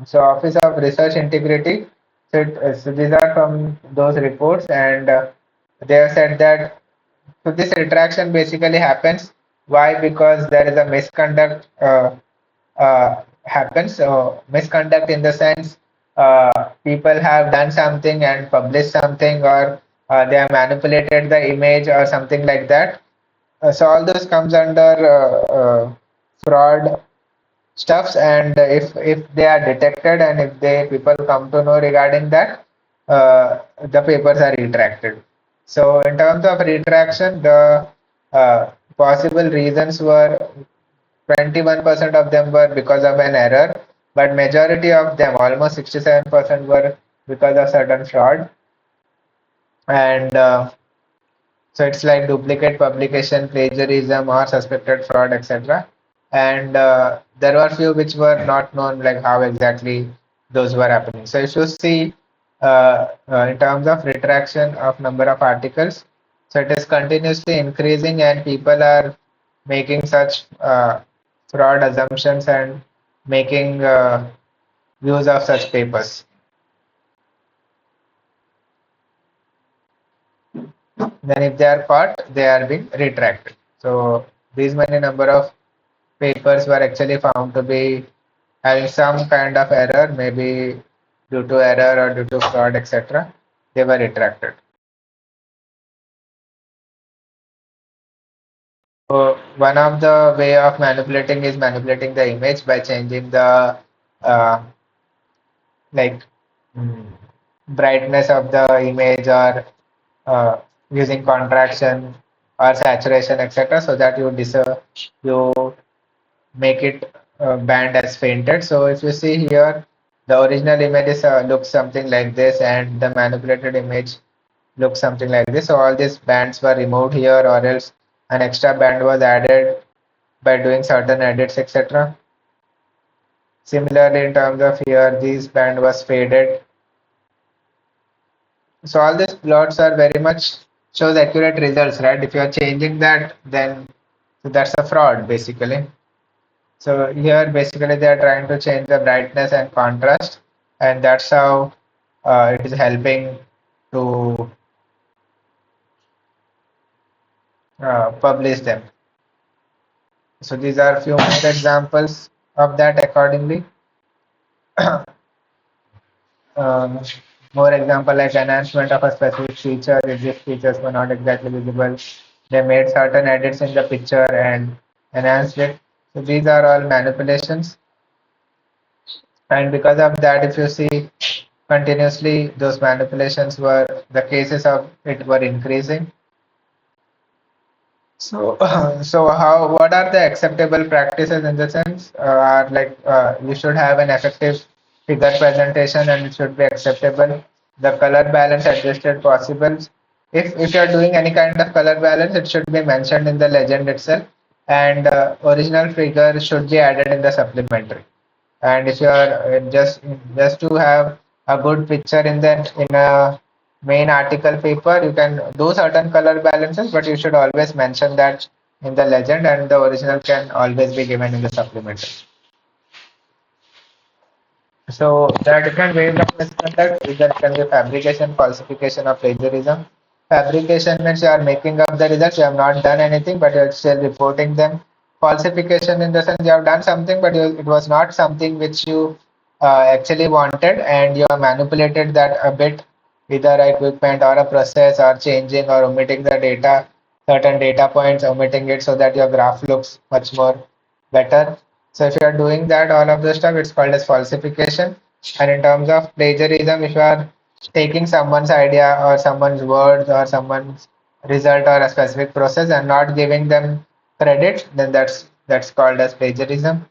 so Office of Research Integrity. So these are from those reports, and they have said that so this retraction basically happens Why? Because there is a misconduct happens. So misconduct in the sense people have done something and published something, or they have manipulated the image or something like that. So all those comes under fraud stuffs, and if they are detected and if they people come to know regarding that, the papers are retracted. So in terms of retraction, the possible reasons were 21% of them were because of an error, but majority of them, almost 67%, were because of certain fraud. And so it's like duplicate publication, plagiarism, or suspected fraud, etc. And there were few which were not known, like how exactly those were happening. So if you see in terms of retraction of number of articles, so it is continuously increasing, and people are making such fraud assumptions and making use of such papers. Then if they are caught, they are being retracted. So these many number of papers were actually found to be having some kind of error, maybe due to error or due to fraud, etc. They were retracted. So one of the way of manipulating is manipulating the image by changing the uh, like mm, brightness of the image, or uh, using contraction or saturation, etc., so that you make it band as fainted. So if you see here, the original image is, looks something like this, and the manipulated image looks something like this. So all these bands were removed here, or else an extra band was added by doing certain edits, etc. Similarly, in terms of here, this band was faded. So all these plots are very much shows accurate results, right? If you are changing that, then that's a fraud basically. So here basically they are trying to change the brightness and contrast, and that's how it is helping to publish them. So these are a few more examples of that accordingly. Um, More example like enhancement of a specific feature. If these features were not exactly visible, they made certain edits in the picture and enhanced it. So these are all manipulations, and because of that, if you see continuously, those manipulations were the cases of it were increasing. So, so how? What are the acceptable practices in the sense? Are like you should have an effective figure presentation, and it should be acceptable. The color balance adjusted possible. If you are doing any kind of color balance, it should be mentioned in the legend itself, and original figure should be added in the supplementary. And if you are just to have a good picture in that in a main article paper, you can do certain color balances, but you should always mention that in the legend, and the original can always be given in the supplementary. So there are different ways of misconduct. Either it can be fabrication, falsification, or plagiarism. Fabrication means you are making up the results. You have not done anything, but you are still reporting them. Falsification in the sense you have done something, but it was not something which you actually wanted, and you have manipulated that a bit, either equipment or a process, or changing or omitting the data, certain data points, omitting it so that your graph looks much more better. So if you are doing that, all of the stuff, it's called as falsification. And in terms of plagiarism, if you are taking someone's idea or someone's words or someone's result or a specific process and not giving them credit, then that's called as plagiarism.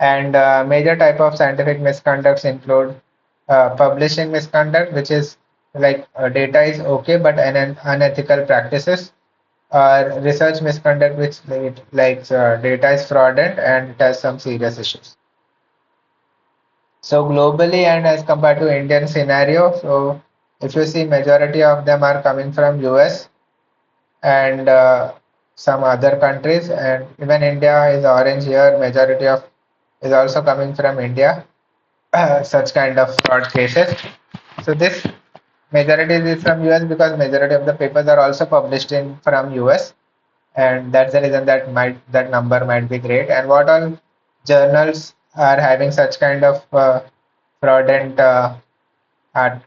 And major type of scientific misconducts include publishing misconduct, which is like data is okay, but unethical practices. Research misconduct, which data is fraudulent and it has some serious issues. So globally and as compared to Indian scenario, so if you see majority of them are coming from US and some other countries, and even India is orange here. Majority of is also coming from India. Such kind of fraud cases. So this majority is from US because majority of the papers are also published in from US. and that's the reason that number might be great. And what all journals are having such kind of fraudulent art,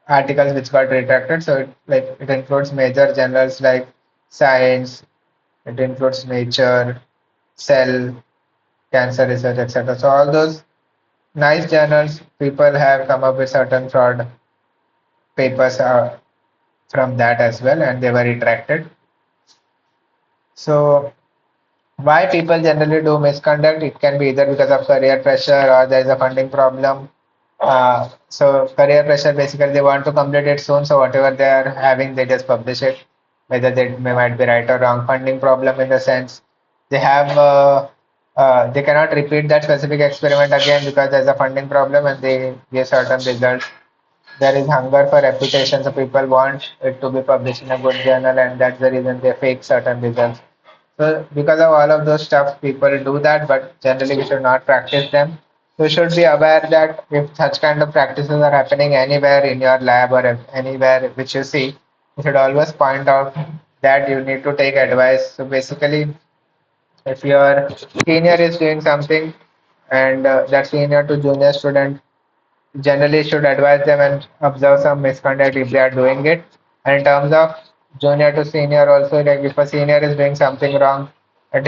articles which got retracted. So it includes major journals like Science, it includes Nature, Cell, Cancer Research, etc. So all those nice journals, people have come up with certain fraud papers from that as well, and they were retracted. So why people generally do misconduct? It can be either because of career pressure or there is a funding problem. So career pressure, basically they want to complete it soon, so whatever they are having, they just publish it, whether they might be right or wrong. Funding problem in the sense they have they cannot repeat that specific experiment again because there's a funding problem and they give certain results. There is hunger for reputation, so people want it to be published in a good journal, and that's the reason they fake certain results. So because of all of those stuff, people do that, but generally we should not practice them. You should be aware that if such kind of practices are happening anywhere in your lab or anywhere which you see, you should always point out that you need to take advice. So basically, if your senior is doing something and that senior to junior student generally should advise them and observe some misconduct if they are doing it. And in terms of junior to senior also, like if a senior is doing something wrong, a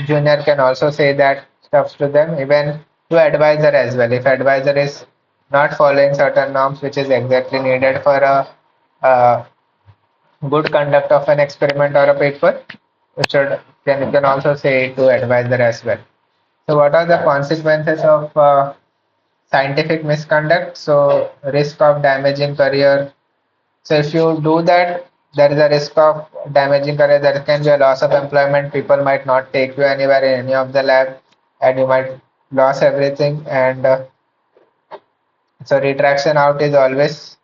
junior can also say that stuff to them, even to advisor as well. If advisor is not following certain norms, which is exactly needed for a good conduct of an experiment or a paper, you can also say it to advisor as well. So what are the consequences of scientific misconduct? So risk of damaging career. So if you do that, there is a risk of damaging career. There can be a loss of employment. People might not take you anywhere in any of the lab, and you might lose everything. And so retraction out is always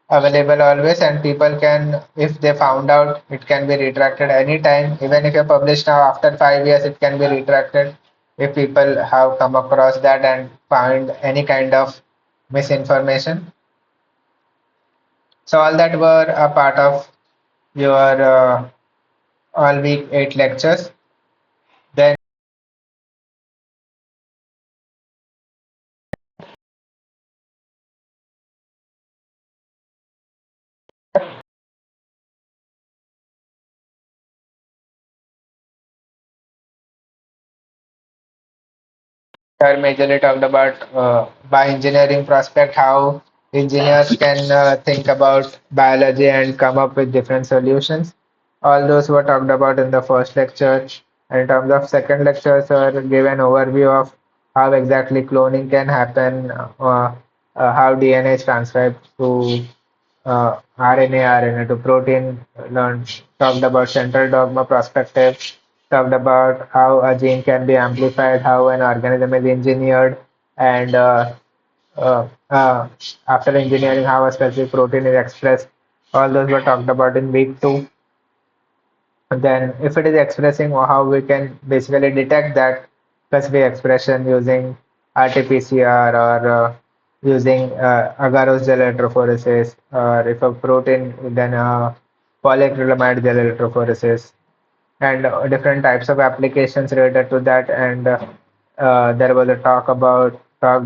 available always, and people can, if they found out, it can be retracted anytime. Even if you publish now after 5 years, it can be retracted if people have come across that and found any kind of misinformation. So all that were a part of your all week 8 lectures. Then I majorly talked about bioengineering prospect, how engineers can think about biology and come up with different solutions. All those were talked about in the first lecture. And in terms of second lecture, sir gave an overview of how exactly cloning can happen, how DNA is transcribed to RNA, RNA to protein, learned, talked about central dogma perspective, talked about how a gene can be amplified, how an organism is engineered, and uh, uh, after engineering, how a specific protein is expressed. All those were talked about in week two. Then, if it is expressing, how we can basically detect that specific expression using RT-PCR or using agarose gel electrophoresis, or if a protein, then polyacrylamide gel electrophoresis, and different types of applications related to that. And there was a talk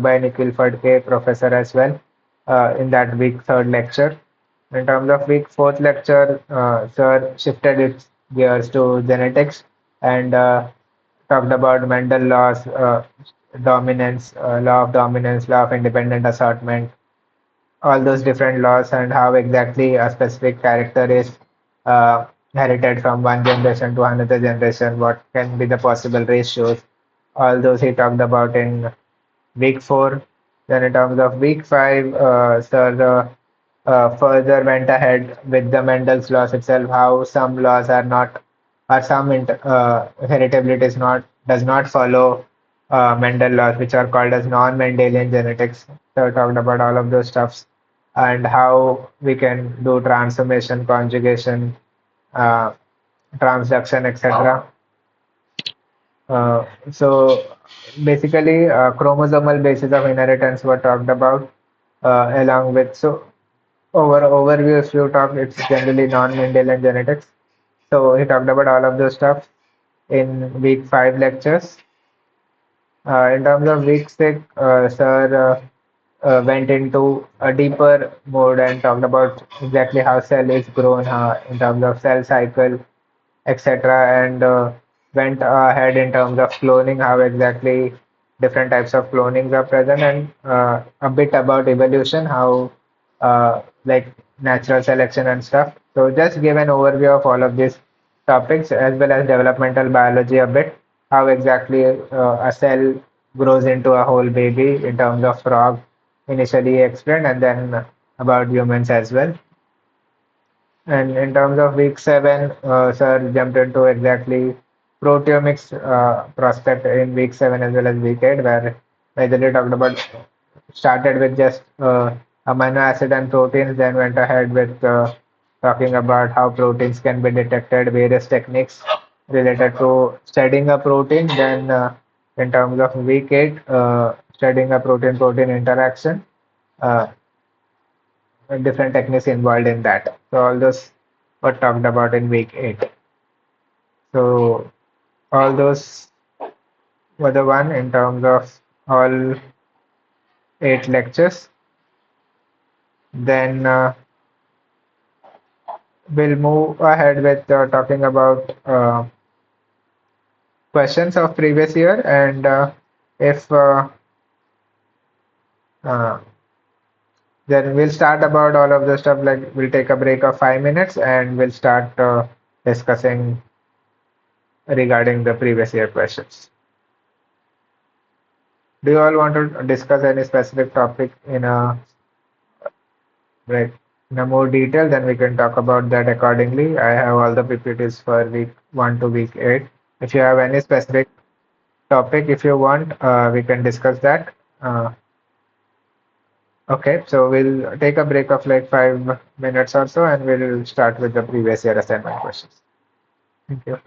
by Nikhil Fadke, professor as well, in that week third lecture. In terms of week fourth lecture, sir shifted its gears to genetics and talked about Mendel laws, law of dominance, law of independent assortment, all those different laws, and how exactly a specific character is uh, inherited from one generation to another generation, what can be the possible ratios. All those he talked about in week four. Then in terms of week five, sir further went ahead with the Mendel's laws itself, how some laws are not, or some heritability is not, does not follow Mendel laws, which are called as non-Mendelian genetics. So I talked about all of those stuffs and how we can do transformation, conjugation, uh, transduction, etc. So basically, chromosomal basis of inheritance were talked about along with, so overview, if you talk, it's generally non-Mendelian genetics. So he talked about all of those stuff in week 5 lectures. In terms of week 6, sir went into a deeper mode and talked about exactly how cell is grown in terms of cell cycle, etc. And went ahead in terms of cloning, how exactly different types of clonings are present, and a bit about evolution, how like natural selection and stuff. So just give an overview of all of these topics as well as developmental biology a bit, how exactly a cell grows into a whole baby in terms of frog initially explained, and then about humans as well. And in terms of week 7, sir jumped into exactly proteomics prospect in week 7 as well as week 8, where majorly talked about started with just amino acid and proteins, then went ahead with talking about how proteins can be detected, various techniques related to studying a protein. Then in terms of week 8, studying a protein-protein interaction. Uh, different techniques involved in that. So all those were talked about in week 8. So all those were the one in terms of all 8 lectures. Then we'll move ahead with talking about questions of previous year, and if uh, then we'll start about all of the stuff, like we'll take a break of 5 minutes and we'll start discussing regarding the previous year questions. Do you all want to discuss any specific topic in a like in a more detail? Then we can talk about that accordingly. I have all the PPTs for week 1 to week 8. If you have any specific topic, if you want, we can discuss that. Uh, okay, so we'll take a break of like 5 minutes or so, and we'll start with the previous year assignment questions. Thank you.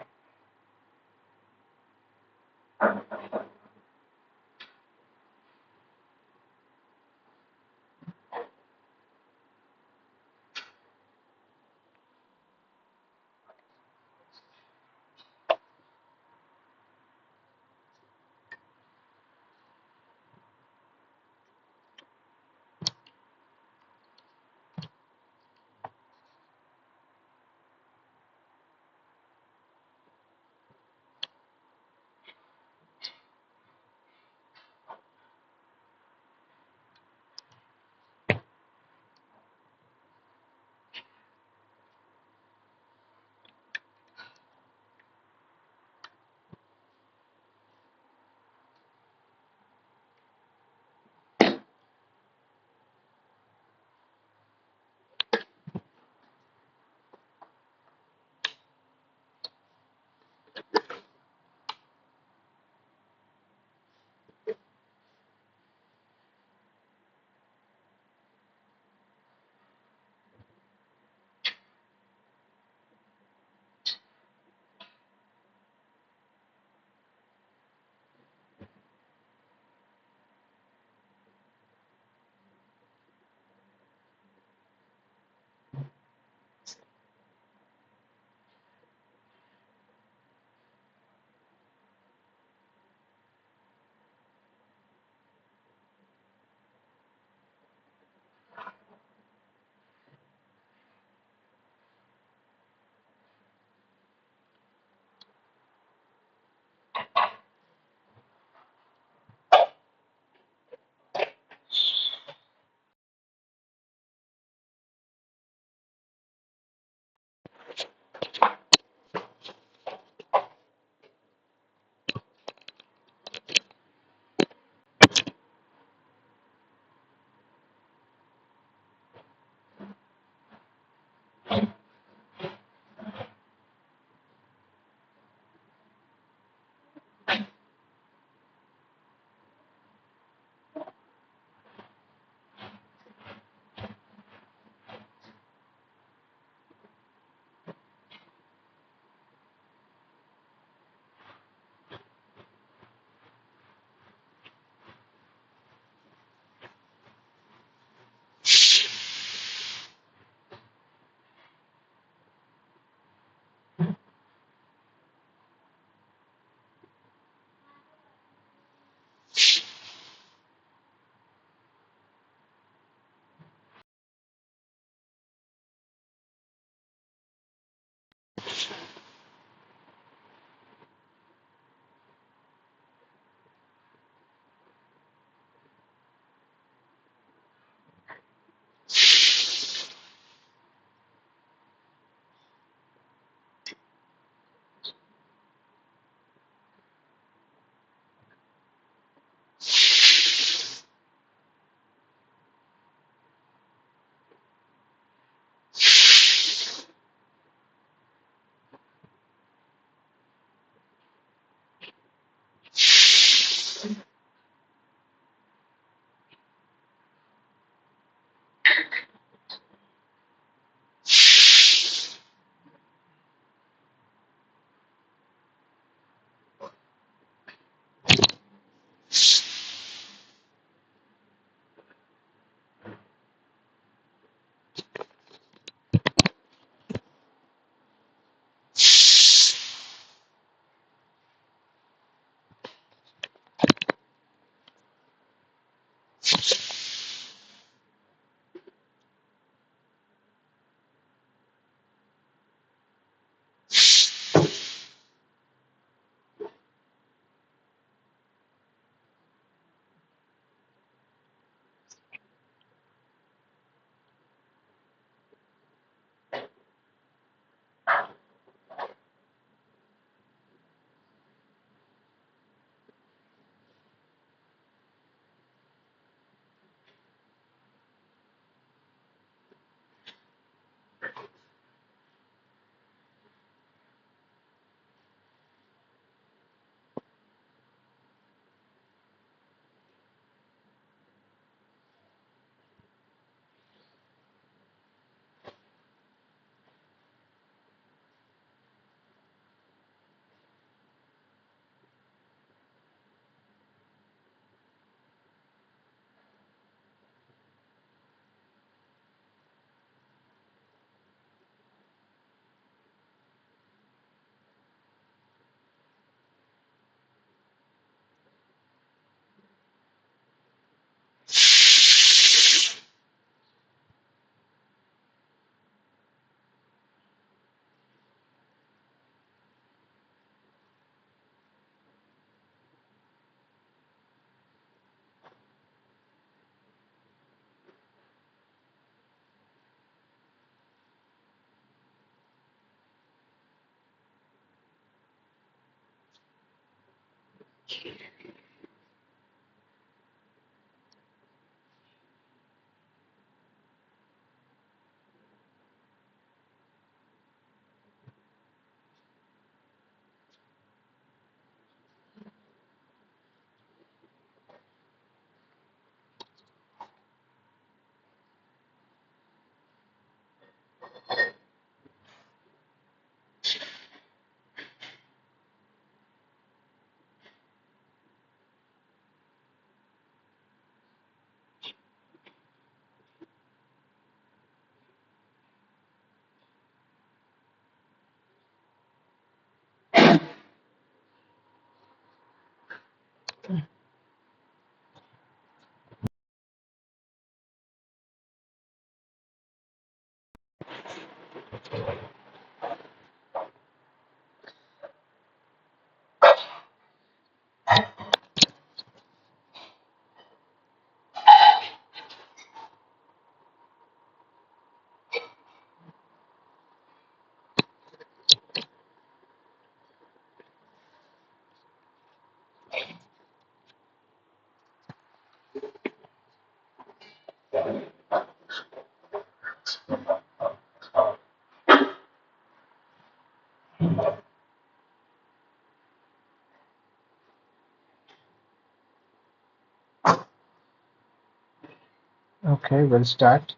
Okay, we'll start.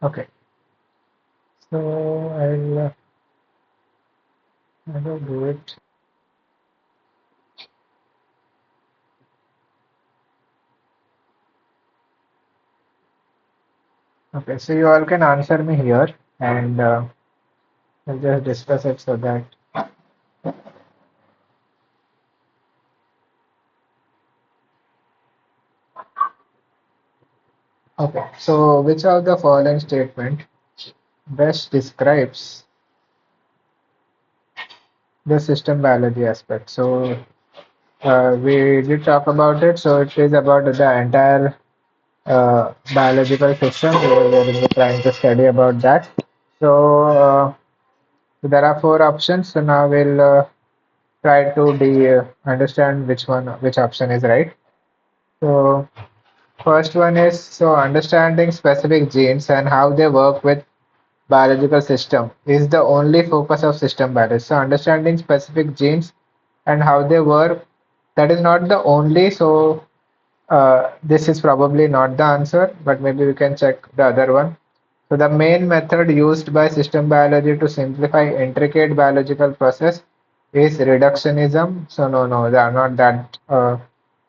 Okay, so I'll do it. Okay, so you all can answer me here, and we'll just discuss it so that. Okay, so which of the following statement best describes the system biology aspect? So we did talk about it. So it is about the entire biological system. We are trying to study about that. So there are four options. So now we'll try to understand which option is right. So first one is so understanding specific genes and how they work with biological system is the only focus of system biology. So understanding specific genes and how they work, that is not the only. So this is probably not the answer, but maybe we can check the other one. So the main method used by system biology to simplify intricate biological process is reductionism. So no, they are not that.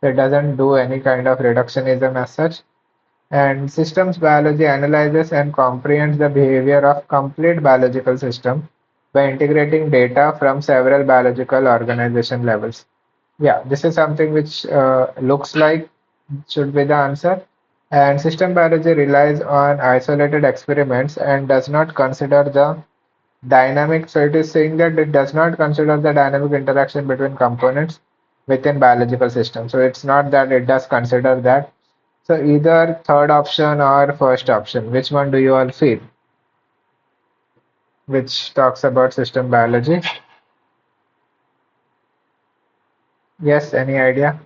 It doesn't do any kind of reductionism as such. And systems biology analyzes and comprehends the behavior of complete biological system by integrating data from several biological organization levels. Yeah, this is something which looks like should be the answer. And system biology relies on isolated experiments and does not consider the dynamic. So it is saying that it does not consider the dynamic interaction between components within biological systems. So it's not that it does consider that. So either third option or first option. Which one do you all feel? Which talks about system biology? Yes, any idea?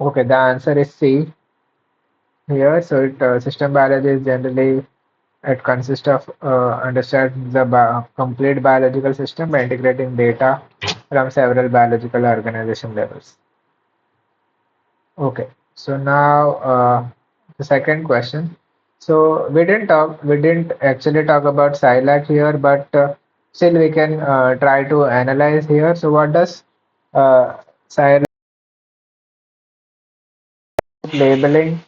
Okay, the answer is C here. So system biology is generally it consists of understand the complete biological system by integrating data from several biological organization levels. Okay, so now the second question. So we didn't actually talk about SciLac here, but still we can try to analyze here. So what does uh, SciLac labeling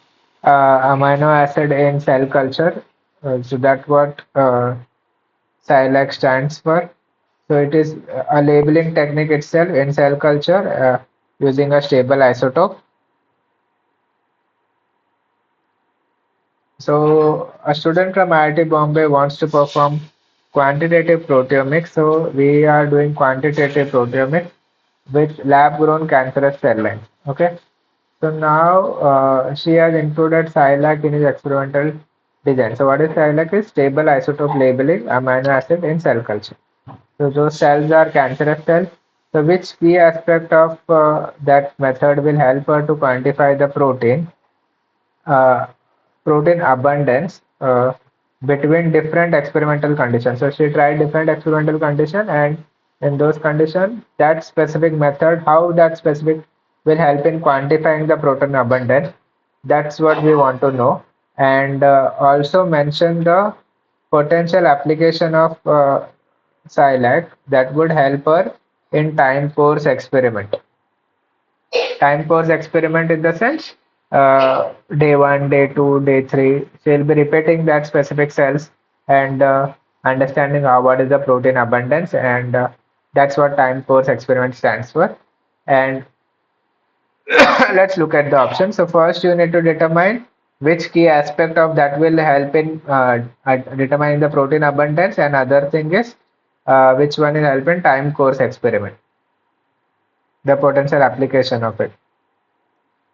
amino acid in cell culture? So that's what SciLac stands for. So it is a labeling technique itself in cell culture using a stable isotope. So a student from IIT Bombay wants to perform quantitative proteomics. So we are doing quantitative proteomics with lab-grown cancerous cell lines. Okay. So now she has included SciLac in his experimental design. So what is SciLac? Is stable isotope labeling amino acid in cell culture. So those cells are cancerous cells. So which key aspect of that method will help her to quantify the uh, protein abundance between different experimental conditions. So she tried different experimental conditions, and in those conditions, that specific method, how that specific will help in quantifying the protein abundance. That's what we want to know. And also mention the potential application of SciLac that would help her in time course experiment. Time course experiment in the sense day one, day two, day three. So you'll be repeating that specific cells and understanding how what is the protein abundance, and that's what time course experiment stands for. And let's look at the options. So first you need to determine which key aspect of that will help in determining the protein abundance, and other thing is which one will help in time course experiment, the potential application of it.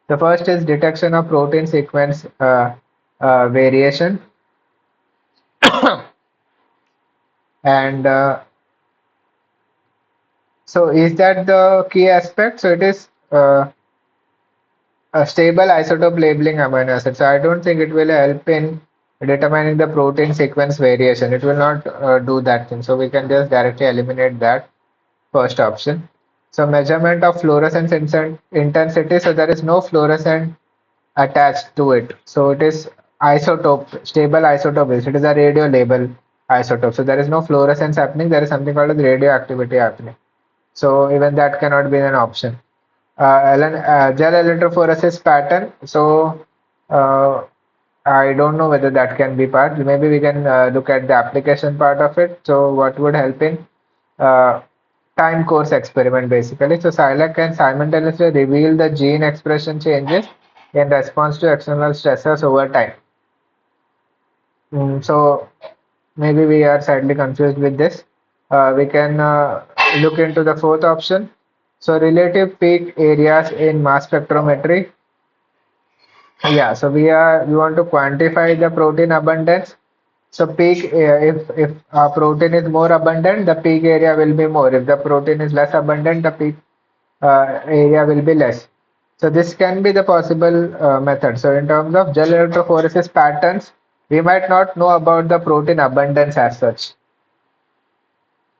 The first is detection of protein sequence variation, and so is that the key aspect? So it is a stable isotope labeling amino acid. So I don't think it will help in determining the protein sequence variation. It will not do that thing. So we can just directly eliminate that first option. So measurement of fluorescence intensity. So there is no fluorescent attached to it. So it is isotope, stable isotope. It is a radio label isotope. So there is no fluorescence happening. There is something called as radioactivity happening. So even that cannot be an option. Gel electrophoresis pattern. So uh, I don't know whether that can be part. Maybe we can look at the application part of it. So what would help in uh, time course experiment basically. So SciLac can simultaneously reveal the gene expression changes in response to external stressors over time. So maybe we are slightly confused with this. We can look into the fourth option. So relative peak areas in mass spectrometry. Yeah, so we want to quantify the protein abundance. So peak, if protein is more abundant, the peak area will be more. If the protein is less abundant, the peak area will be less. So this can be the possible method. So in terms of gel electrophoresis patterns, we might not know about the protein abundance as such.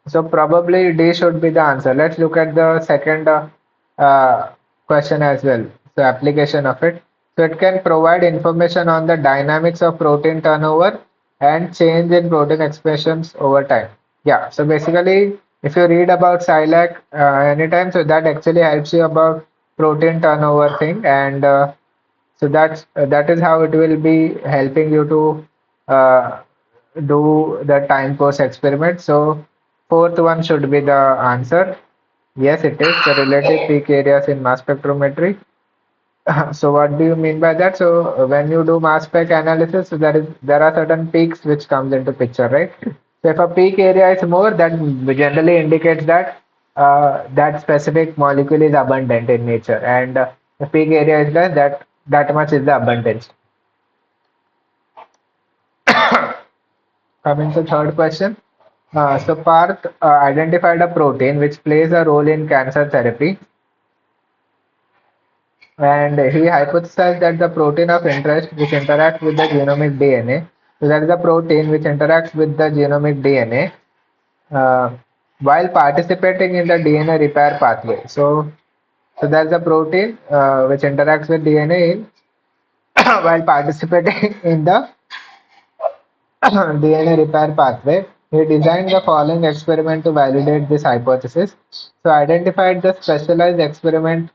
So probably D should be the answer. Let's look at the second uh, question as well. So application of it. So it can provide information on the dynamics of protein turnover and change in protein expressions over time. Yeah. So basically, if you read about SciLac anytime, so that actually helps you about protein turnover thing, and so that is how it will be helping you to do the time course experiment. So fourth one should be the answer. Yes, it is the relative peak areas in mass spectrometry. So what do you mean by that? So when you do mass spec analysis, so there are certain peaks which comes into picture, right? So if a peak area is more, that generally indicates that that specific molecule is abundant in nature, and the peak area is less, that much is the abundance. Coming to third question. So Parth identified a protein which plays a role in cancer therapy, and he hypothesized that the protein of interest which interacts with the genomic DNA, so that is the protein which interacts with the genomic DNA while participating in the DNA repair pathway. So that's the protein which interacts with DNA in, while participating in the DNA repair pathway. He designed the following experiment to validate this hypothesis. So identified the specialized experiment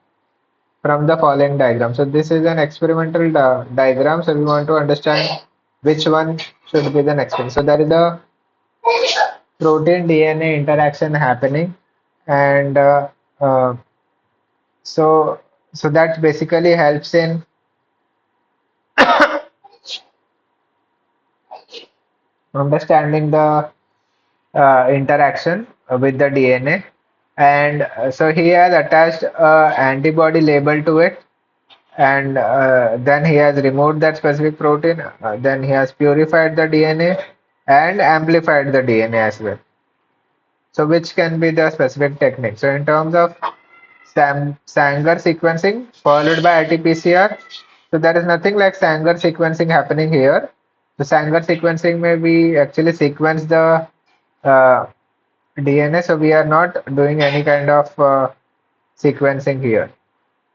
from the following diagram. So this is an experimental diagram. So we want to understand which one should be the next one. So there is a protein DNA interaction happening, and uh, so so that basically helps in understanding the interaction with the DNA. And so he has attached a antibody label to it, and then he has removed that specific protein. Then he has purified the DNA and amplified the DNA as well. So which can be the specific technique? So in terms of Sanger sequencing followed by RT-PCR. So there is nothing like Sanger sequencing happening here. The Sanger sequencing may be actually sequence the uh, DNA. So we are not doing any kind of sequencing here.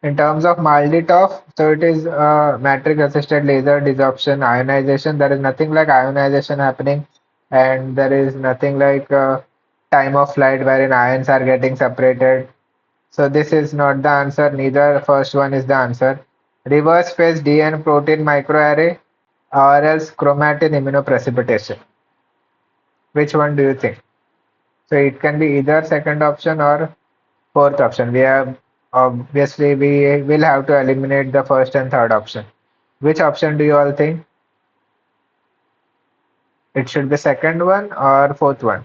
In terms of MALDI-TOF, so it is matrix-assisted laser desorption ionization. There is nothing like ionization happening, and there is nothing like time of flight wherein ions are getting separated. So this is not the answer. Neither first one is the answer. Reverse phase DNA protein microarray or else chromatin immunoprecipitation. Which one do you think? So it can be either second option or fourth option. We have obviously we will have to eliminate the first and third option. Which option do you all think? It should be second one or fourth one.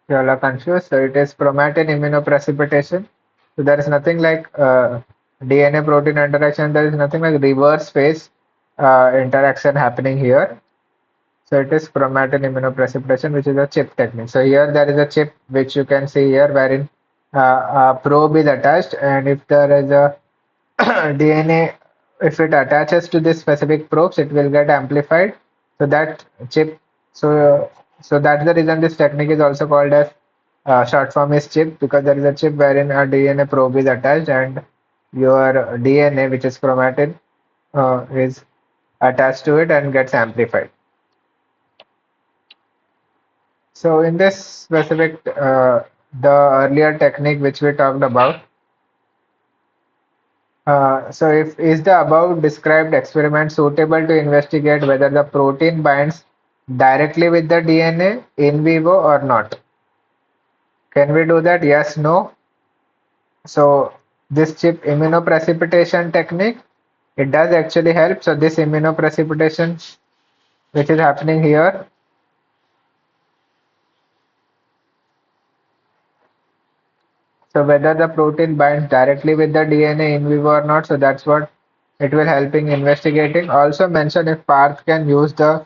You all are confused. So it is chromatin immunoprecipitation. So there is nothing like DNA protein interaction. There is nothing like reverse phase interaction happening here. So it is chromatin immunoprecipitation, which is a chip technique. So here there is a chip which you can see here wherein a probe is attached, and if there is a DNA, if it attaches to this specific probes, it will get amplified. So that chip, so so that's the reason this technique is also called as short form is chip, because there is a chip wherein a DNA probe is attached and your DNA, which is chromatin, is attached to it and gets amplified. So in this specific, the earlier technique which we talked about, so if is the above described experiment suitable to investigate whether the protein binds directly with the DNA in vivo or not? Can we do that? Yes, no. So this chip immunoprecipitation technique, it does actually help. So this immunoprecipitation which is happening here, so whether the protein binds directly with the DNA in vivo or not, so that's what it will helping investigating. Also mention if Parth can use the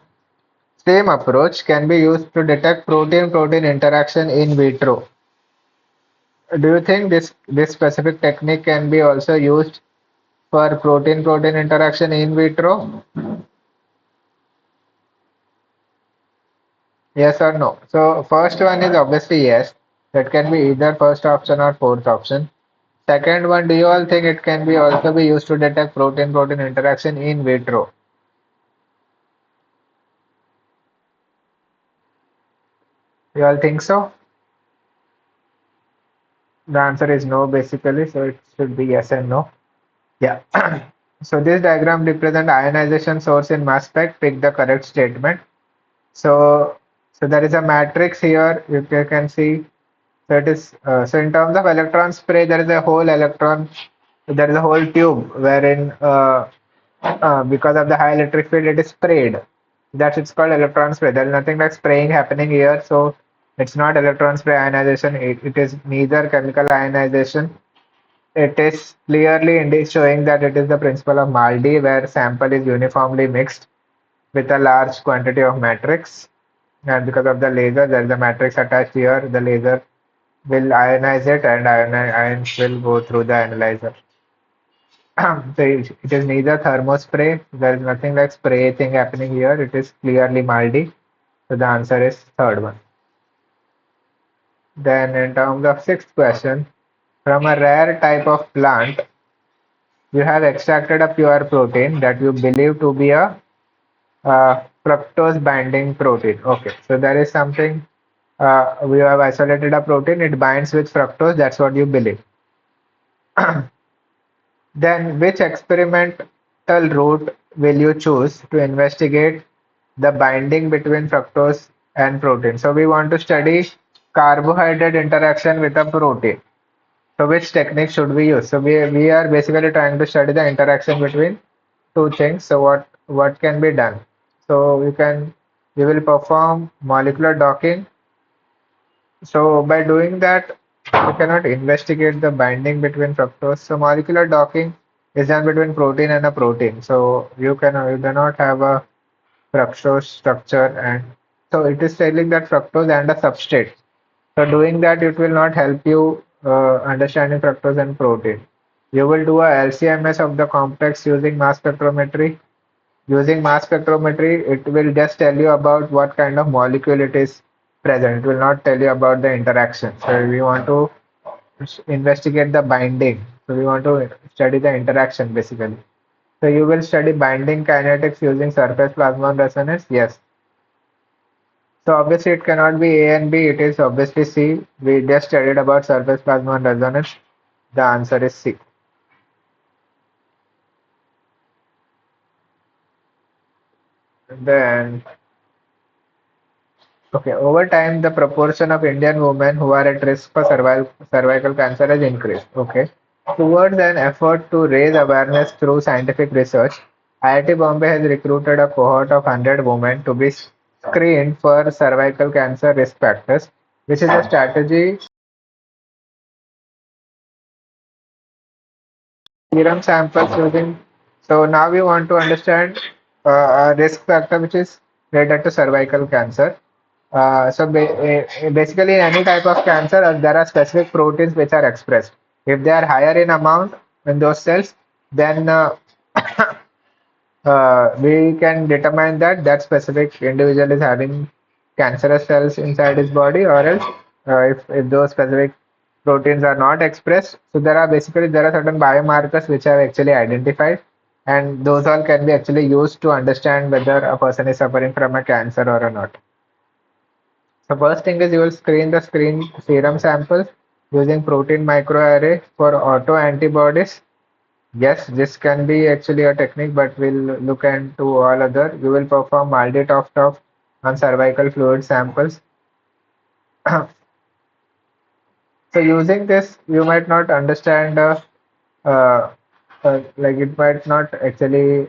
same approach can be used to detect protein-protein interaction in vitro. Do you think this specific technique can be also used for protein-protein interaction in vitro? Yes or no? So first one is obviously yes. That can be either first option or fourth option. Second one, do you all think it can be also be used to detect protein-protein interaction in vitro? You all think so? The answer is no basically, so it should be yes and no. Yeah. So this diagram represents ionization source in mass spec. Pick the correct statement. So, so there is a matrix here. You can see. So it is. So in terms of electron spray, there is a whole electron. There is a whole tube wherein, because of the high electric field, it is sprayed. That's it's called electron spray. There is nothing like spraying happening here. So it's not electron spray ionization. It is neither chemical ionization. It is clearly showing that it is the principle of Maldi, where sample is uniformly mixed with a large quantity of matrix. And because of the laser, there is a matrix attached here. The laser will ionize it, and ions will go through the analyzer. So it is neither thermospray. There is nothing like spray thing happening here. It is clearly Maldi. So the answer is third one. Then in terms of sixth question, from a rare type of plant, you have extracted a pure protein that you believe to be a fructose binding protein. Okay, so there is something, we have isolated a protein, it binds with fructose, that's what you believe. Then which experimental route will you choose to investigate the binding between fructose and protein? So we want to study carbohydrate interaction with a protein. So which technique should we use? So we are basically trying to study the interaction between two things. So what can be done? So you will perform molecular docking. So by doing that, you cannot investigate the binding between fructose. So molecular docking is done between protein and a protein. So you do not have a fructose structure, and so it is telling that fructose and a substrate. So doing that, it will not help you understanding fructose and protein. You will do a LCMS of the complex using mass spectrometry. Using mass spectrometry, it will just tell you about what kind of molecule it is present. It will not tell you about the interaction. So we want to investigate the binding. So we want to study the interaction basically. So you will study binding kinetics using surface plasmon resonance. Yes. So obviously it cannot be A and B. It is obviously C. We just studied about surface plasmon resonance. The answer is C. Then okay, over time, the proportion of Indian women who are at risk for cervical cancer has increased. Okay. Towards an effort to raise awareness through scientific research, IIT Bombay has recruited a cohort of 100 women to be screened for cervical cancer risk factors, which is a strategy serum samples using. So now we want to understand a risk factor which is related to cervical cancer. Basically, in any type of cancer, there are specific proteins which are expressed. If they are higher in amount in those cells, then we can determine that that specific individual is having cancerous cells inside his body, or else if those specific proteins are not expressed, so there are certain biomarkers which are actually identified, and those all can be actually used to understand whether a person is suffering from a cancer or not. So first thing is you will screen serum samples using protein microarray for autoantibodies. Yes, this can be actually a technique, but we'll look into all other. You will perform MALDI-TOF on cervical fluid samples. So using this, you might not understand, uh, like it might not actually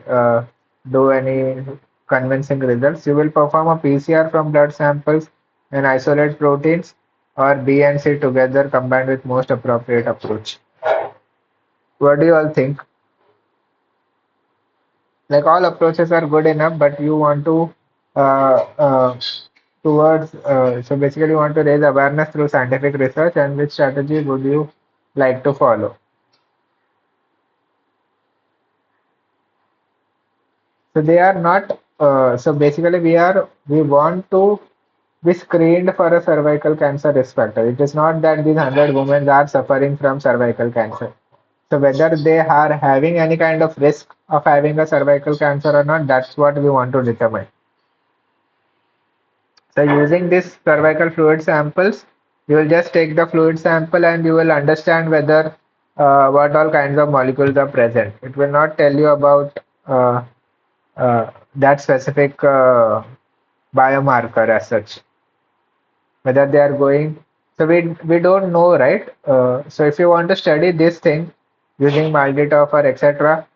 do any convincing results. You will perform a PCR from blood samples and isolate proteins, or B and C together combined with most appropriate approach. What do you all think? Like all approaches are good enough, but you want to uh, uh, towards, so basically you want to raise awareness through scientific research, and which strategy would you like to follow? So they are not, so basically we want to be screened for a cervical cancer risk factor. It is not that these 100 women are suffering from cervical cancer. So whether they are having any kind of risk of having a cervical cancer or not, that's what we want to determine. So using this cervical fluid samples, you will just take the fluid sample and you will understand whether what all kinds of molecules are present. It will not tell you about that specific biomarker as such, whether they are going. So we don't know, right? So if you want to study this thing using Maldita or etc.,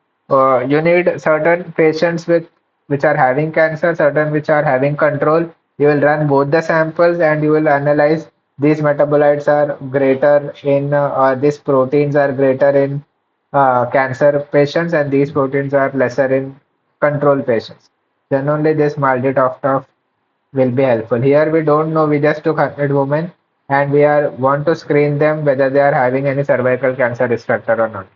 you need certain patients with which are having cancer, certain which are having control. You will run both the samples and you will analyze these metabolites are greater in or these proteins are greater in cancer patients and these proteins are lesser in control patients. Then only this Maldita will be helpful. Here we don't know, we just took 100 women and we are want to screen them whether they are having any cervical cancer risk factor or not.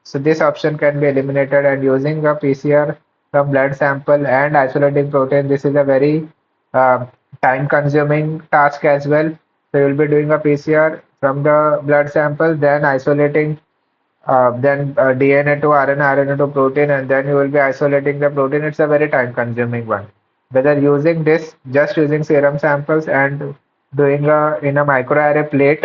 So this option can be eliminated and using a PCR from blood sample and isolating protein, this is a very uh, time consuming task as well. So you will be doing a PCR from the blood sample, then isolating DNA to RNA, RNA to protein, and then you will be isolating the protein. It's a very time consuming one. Whether using this, just using serum samples and doing a in a microarray plate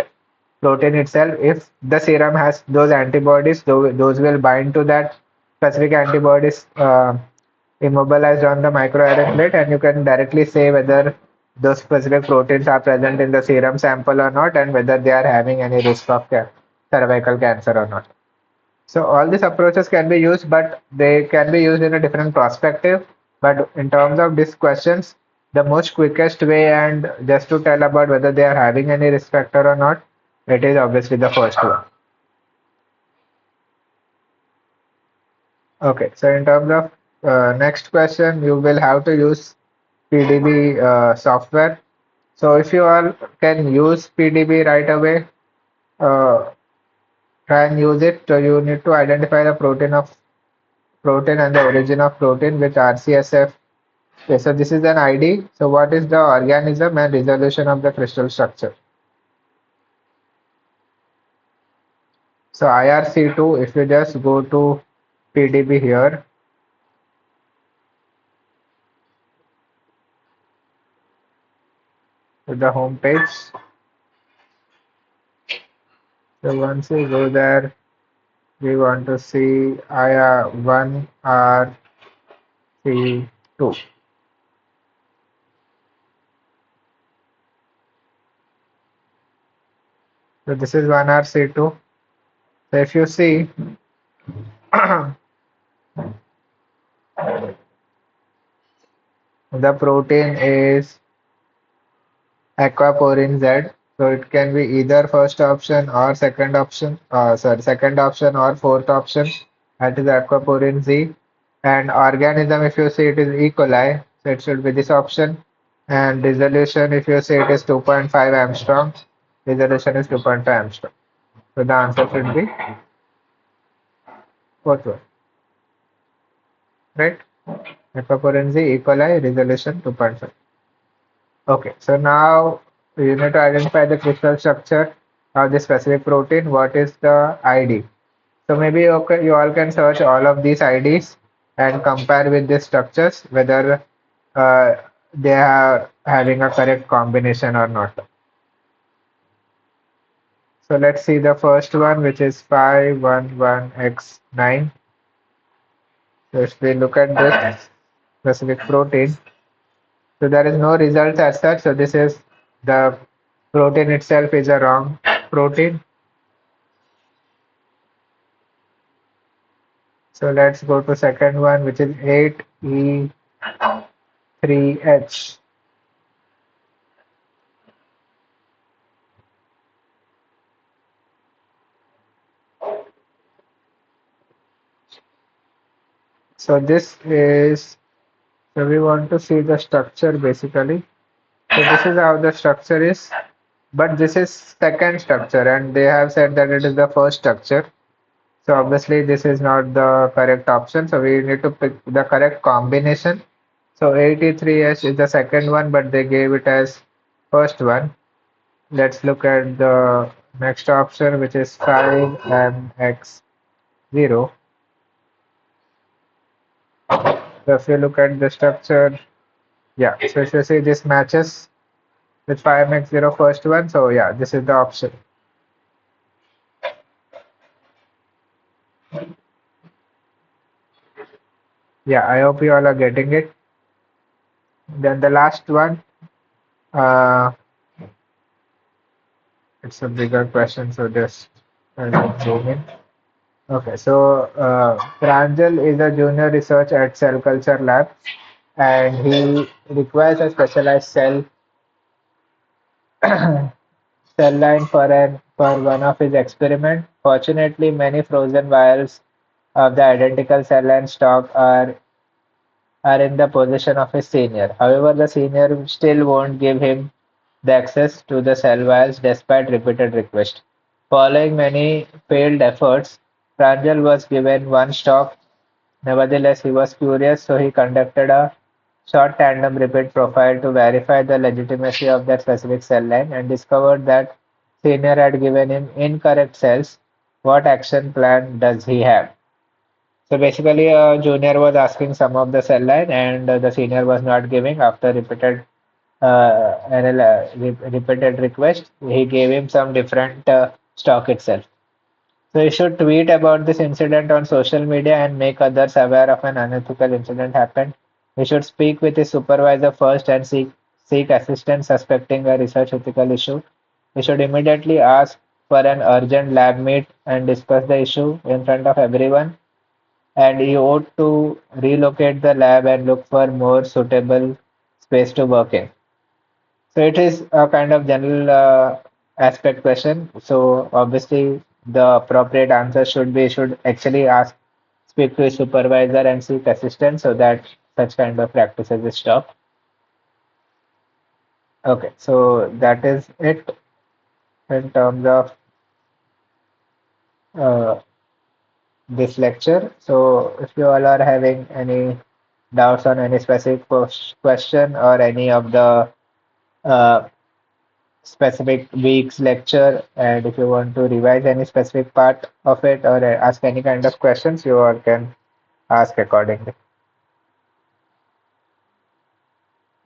protein itself, if the serum has those antibodies, those will bind to that specific antibodies immobilized on the microarray plate, and you can directly say whether those specific proteins are present in the serum sample or not, and whether they are having any risk of cervical cancer or not. So all these approaches can be used, but they can be used in a different perspective. But in terms of these questions, the most quickest way and just to tell about whether they are having any risk factor or not, it is obviously the first one. Okay, so in terms of next question, you will have to use PDB software. So if you all can use PDB right away, uh, try and use it. So you need to identify the protein and the origin of protein with RCSF. Okay, so this is an ID. So what is the organism and resolution of the crystal structure? So IRC2, if you just go to PDB here, to the home page. So once you go there, we want to see IR1RC2. So this is 1RC2. So if you see, the protein is aquaporin Z. So it can be either first option or second option. Second option or fourth option. That is aquaporin Z. And organism, if you see it is E. coli, so it should be this option. And resolution, if you see it is 2.5 Armstrong, resolution is 2.5 Armstrong. So the answer should be fourth one, right? Aquaporin Z, E. coli, resolution 2.5. Okay, so now you need to identify the crystal structure of the specific protein. What is the ID? So maybe you all can search all of these IDs and compare with the structures whether uh, they are having a correct combination or not. So let's see the first one, which is 511X9. So if we look at this specific protein, so there is no result as such. So this is the protein itself is a wrong protein. So let's go to second one, which is 8E3H. So this is, so we want to see the structure basically. So this is how the structure is. But this is second structure, and they have said that it is the first structure. So obviously this is not the correct option. So we need to pick the correct combination. So 83S is the second one, but they gave it as first one. Let's look at the next option, which is 5MX0. So if you look at the structure, yeah, so if you see this matches with 5MX0 first one, so yeah, this is the option. Yeah, I hope you all are getting it. Then the last one, uh, it's a bigger question, so just zoom in. Okay, so Pranjal is a junior research at Cell Culture Lab, and he requires a specialized cell line for one of his experiment. Fortunately, many frozen vials of the identical cell line stock are in the possession of his senior. However, the senior still won't give him the access to the cell vials despite repeated requests. Following many failed efforts, Pranjal was given one stock. Nevertheless, he was curious, so he conducted a short tandem repeat profile to verify the legitimacy of that specific cell line and discovered that senior had given him incorrect cells. What action plan does he have? So basically, junior was asking some of the cell line, and the senior was not giving after repeated request. He gave him some different stock itself. So you should tweet about this incident on social media and make others aware of an unethical incident happened. He should speak with his supervisor first and seek assistance suspecting a research ethical issue. He should immediately ask for an urgent lab meet and discuss the issue in front of everyone. And he ought to relocate the lab and look for more suitable space to work in. So it is a kind of general aspect question. So obviously the appropriate answer should actually speak to his supervisor and seek assistance so that such kind of practices is stopped. Okay, so that is it in terms of uh, this lecture. So if you all are having any doubts on any specific question or any of the uh, specific week's lecture, and if you want to revise any specific part of it or ask any kind of questions, you all can ask accordingly.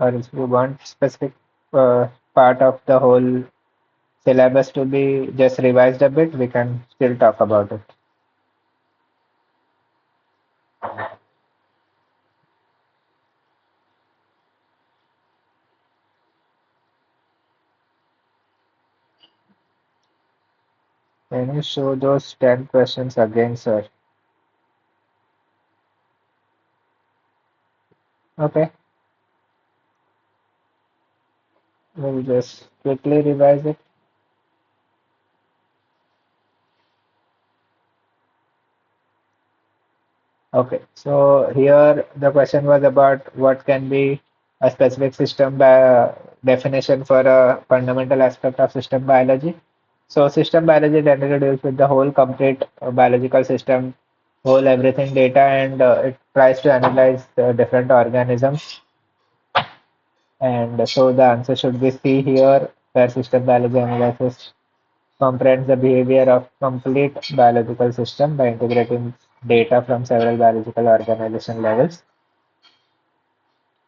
Or if you want specific part of the whole syllabus to be just revised a bit, we can still talk about it. Can you show those 10 questions again, sir? Okay, we'll just quickly revise it. Okay, so here the question was about what can be a specific system definition for a fundamental aspect of system biology. So system biology generally deals with the whole complete biological system, whole everything data, and it tries to analyze the different organisms. And so the answer should be C here, where system biology analysis comprehends the behavior of complete biological system by integrating data from several biological organization levels.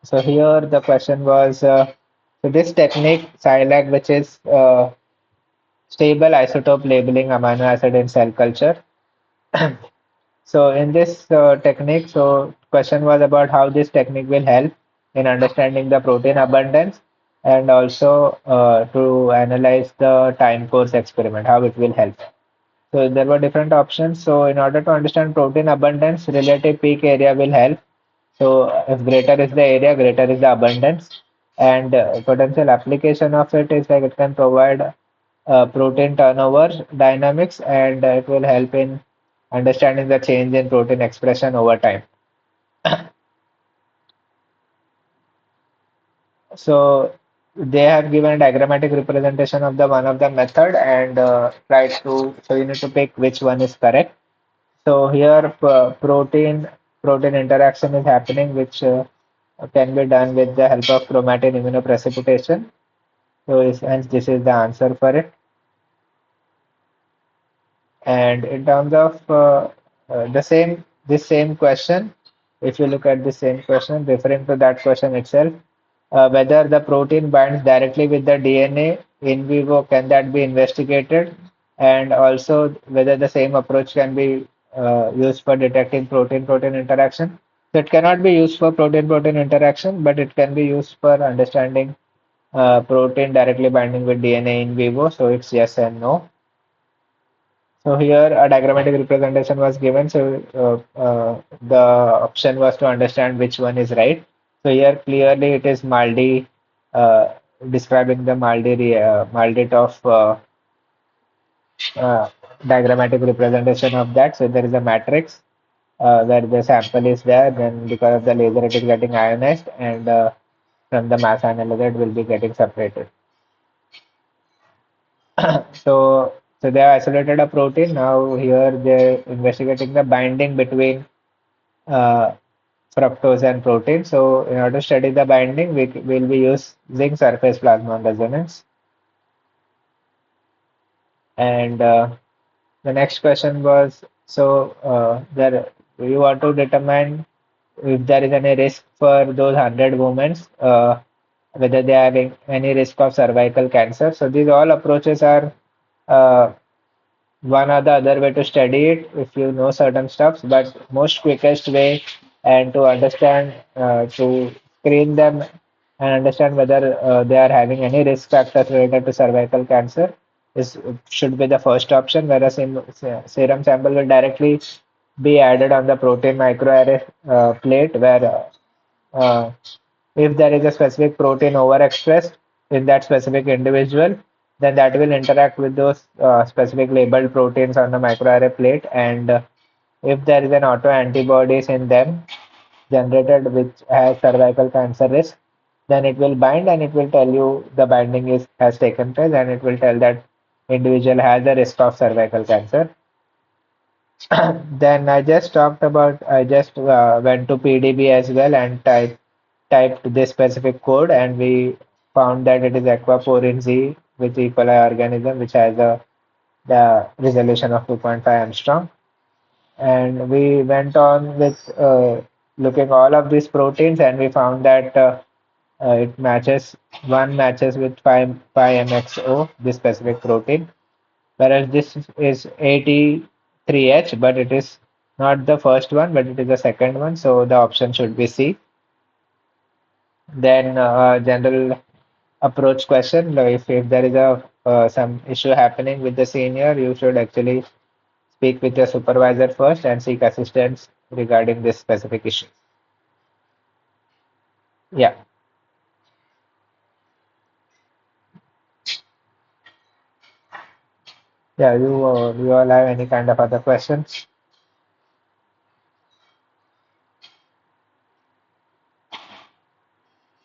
So here the question was, so this technique, SciLab, which is stable isotope labeling amino acid in cell culture. So in this technique, so question was about how this technique will help in understanding the protein abundance and also to analyze the time course experiment, how it will help. So there were different options. So in order to understand protein abundance, relative peak area will help. So if greater is the area, greater is the abundance. And potential application of it is like it can provide protein turnover dynamics and it will help in understanding the change in protein expression over time. So they have given a diagrammatic representation of the one of the method and try to, so you need to pick which one is correct. So here protein interaction is happening, which can be done with the help of chromatin immunoprecipitation. So hence this is the answer for it. And in terms of this same question, if you look at the same question, referring to that question itself, whether the protein binds directly with the DNA in vivo, can that be investigated? And also whether the same approach can be used for detecting protein-protein interaction. So it cannot be used for protein-protein interaction, but it can be used for understanding protein directly binding with DNA in vivo. So it's yes and no. So here a diagrammatic representation was given. So the option was to understand which one is right. So here clearly it is Maldi describing the Maldi of uh, diagrammatic representation of that. So there is a matrix where the sample is there. Then because of the laser it is getting ionized, and from the mass analyzer it will be getting separated. So, so they have isolated a protein. Now here they're investigating the binding between uh, fructose and protein. So in order to study the binding, we will be using surface plasmon resonance. And the next question was, so there you want to determine if there is any risk for those 100 women, whether they are having any risk of cervical cancer. So these all approaches are uh, one or the other way to study it if you know certain stuffs, but most quickest way and to understand to screen them and understand whether they are having any risk factors related to cervical cancer is should be the first option, whereas in serum sample will directly be added on the protein microarray plate where uh, if there is a specific protein overexpressed in that specific individual, then that will interact with those specific labeled proteins on the microarray plate. And if there is an autoantibodies in them generated which has cervical cancer risk, then it will bind and it will tell you the binding is has taken place and it will tell that individual has a risk of cervical cancer. Then I just went to PDB as well and typed this specific code, and we found that it is aquaporin Z with E. coli organism, which has the resolution of 2.5 angstrom. And we went on with looking all of these proteins, and we found that it matches, one matches with 5-MXO, this specific protein, whereas this is 83H, but it is not the first one, but it is the second one, so the option should be C. Then general approach question, like if there is a some issue happening with the senior, you should actually speak with your supervisor first and seek assistance regarding this specific issue. Yeah, yeah. You all have any kind of other questions?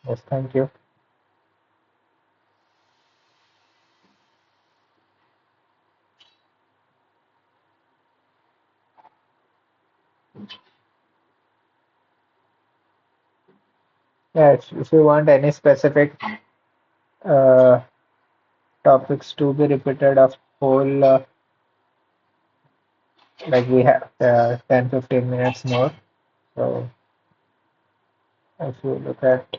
Yes, thank you. Yeah, if you want any specific uh, topics to be repeated of whole, like we have 10-15 minutes more. So if you look at,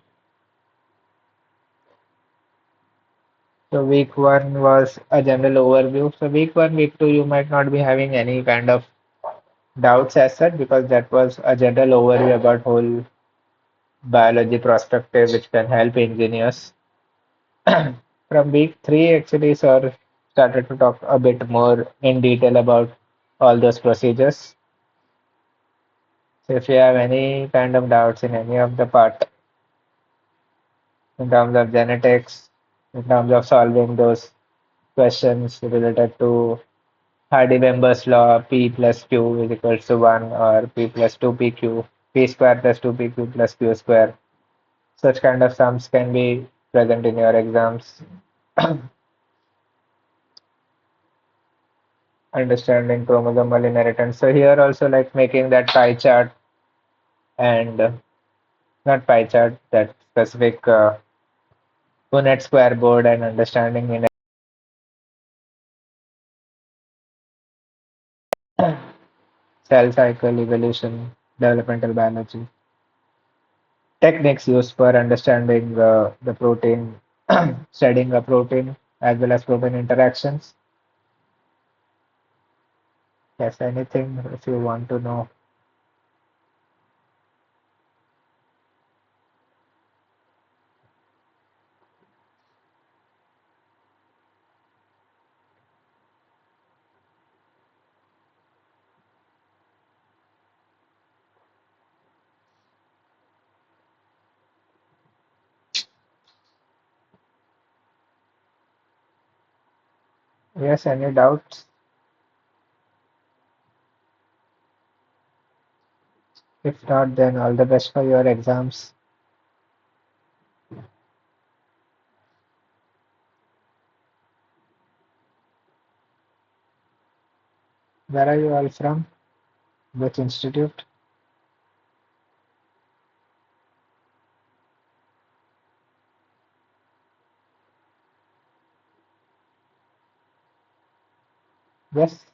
so week one was a general overview. So week one, week two, you might not be having any kind of doubts as such because that was a general overview about whole biology perspective, which can help engineers. From week three, actually, sir started to talk a bit more in detail about all those procedures. So if you have any kind of doubts in any of the part in terms of genetics, in terms of solving those questions related to Hardy-Member's law, P plus Q is equals to 1 or P plus 2PQ, P square plus 2PQ plus Q square. Such kind of sums can be present in your exams. Understanding chromosomal inheritance. So here also like making that pie chart and not pie chart, that specific Punnett square board and understanding in cell cycle, evolution, developmental biology. Techniques used for understanding the protein, studying a protein as well as protein interactions. Yes, anything if you want to know. Yes, any doubts? If not, then all the best for your exams. Where are you all from? Which institute? Yes,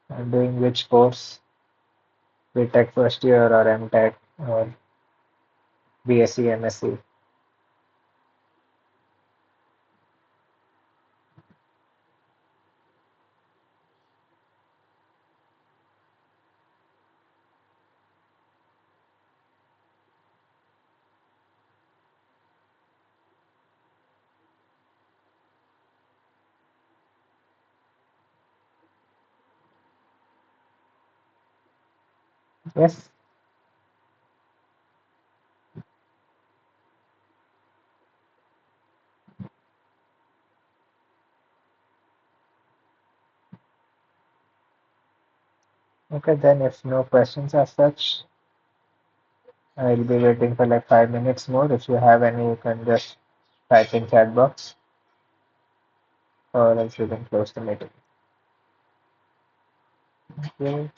I'm doing which course? BTech first year or MTech or BSc, MSc? Yes. Okay, then if no questions as such, I'll be waiting for like 5 minutes more. If you have any, you can just type in chat box or else you can close the meeting. Okay.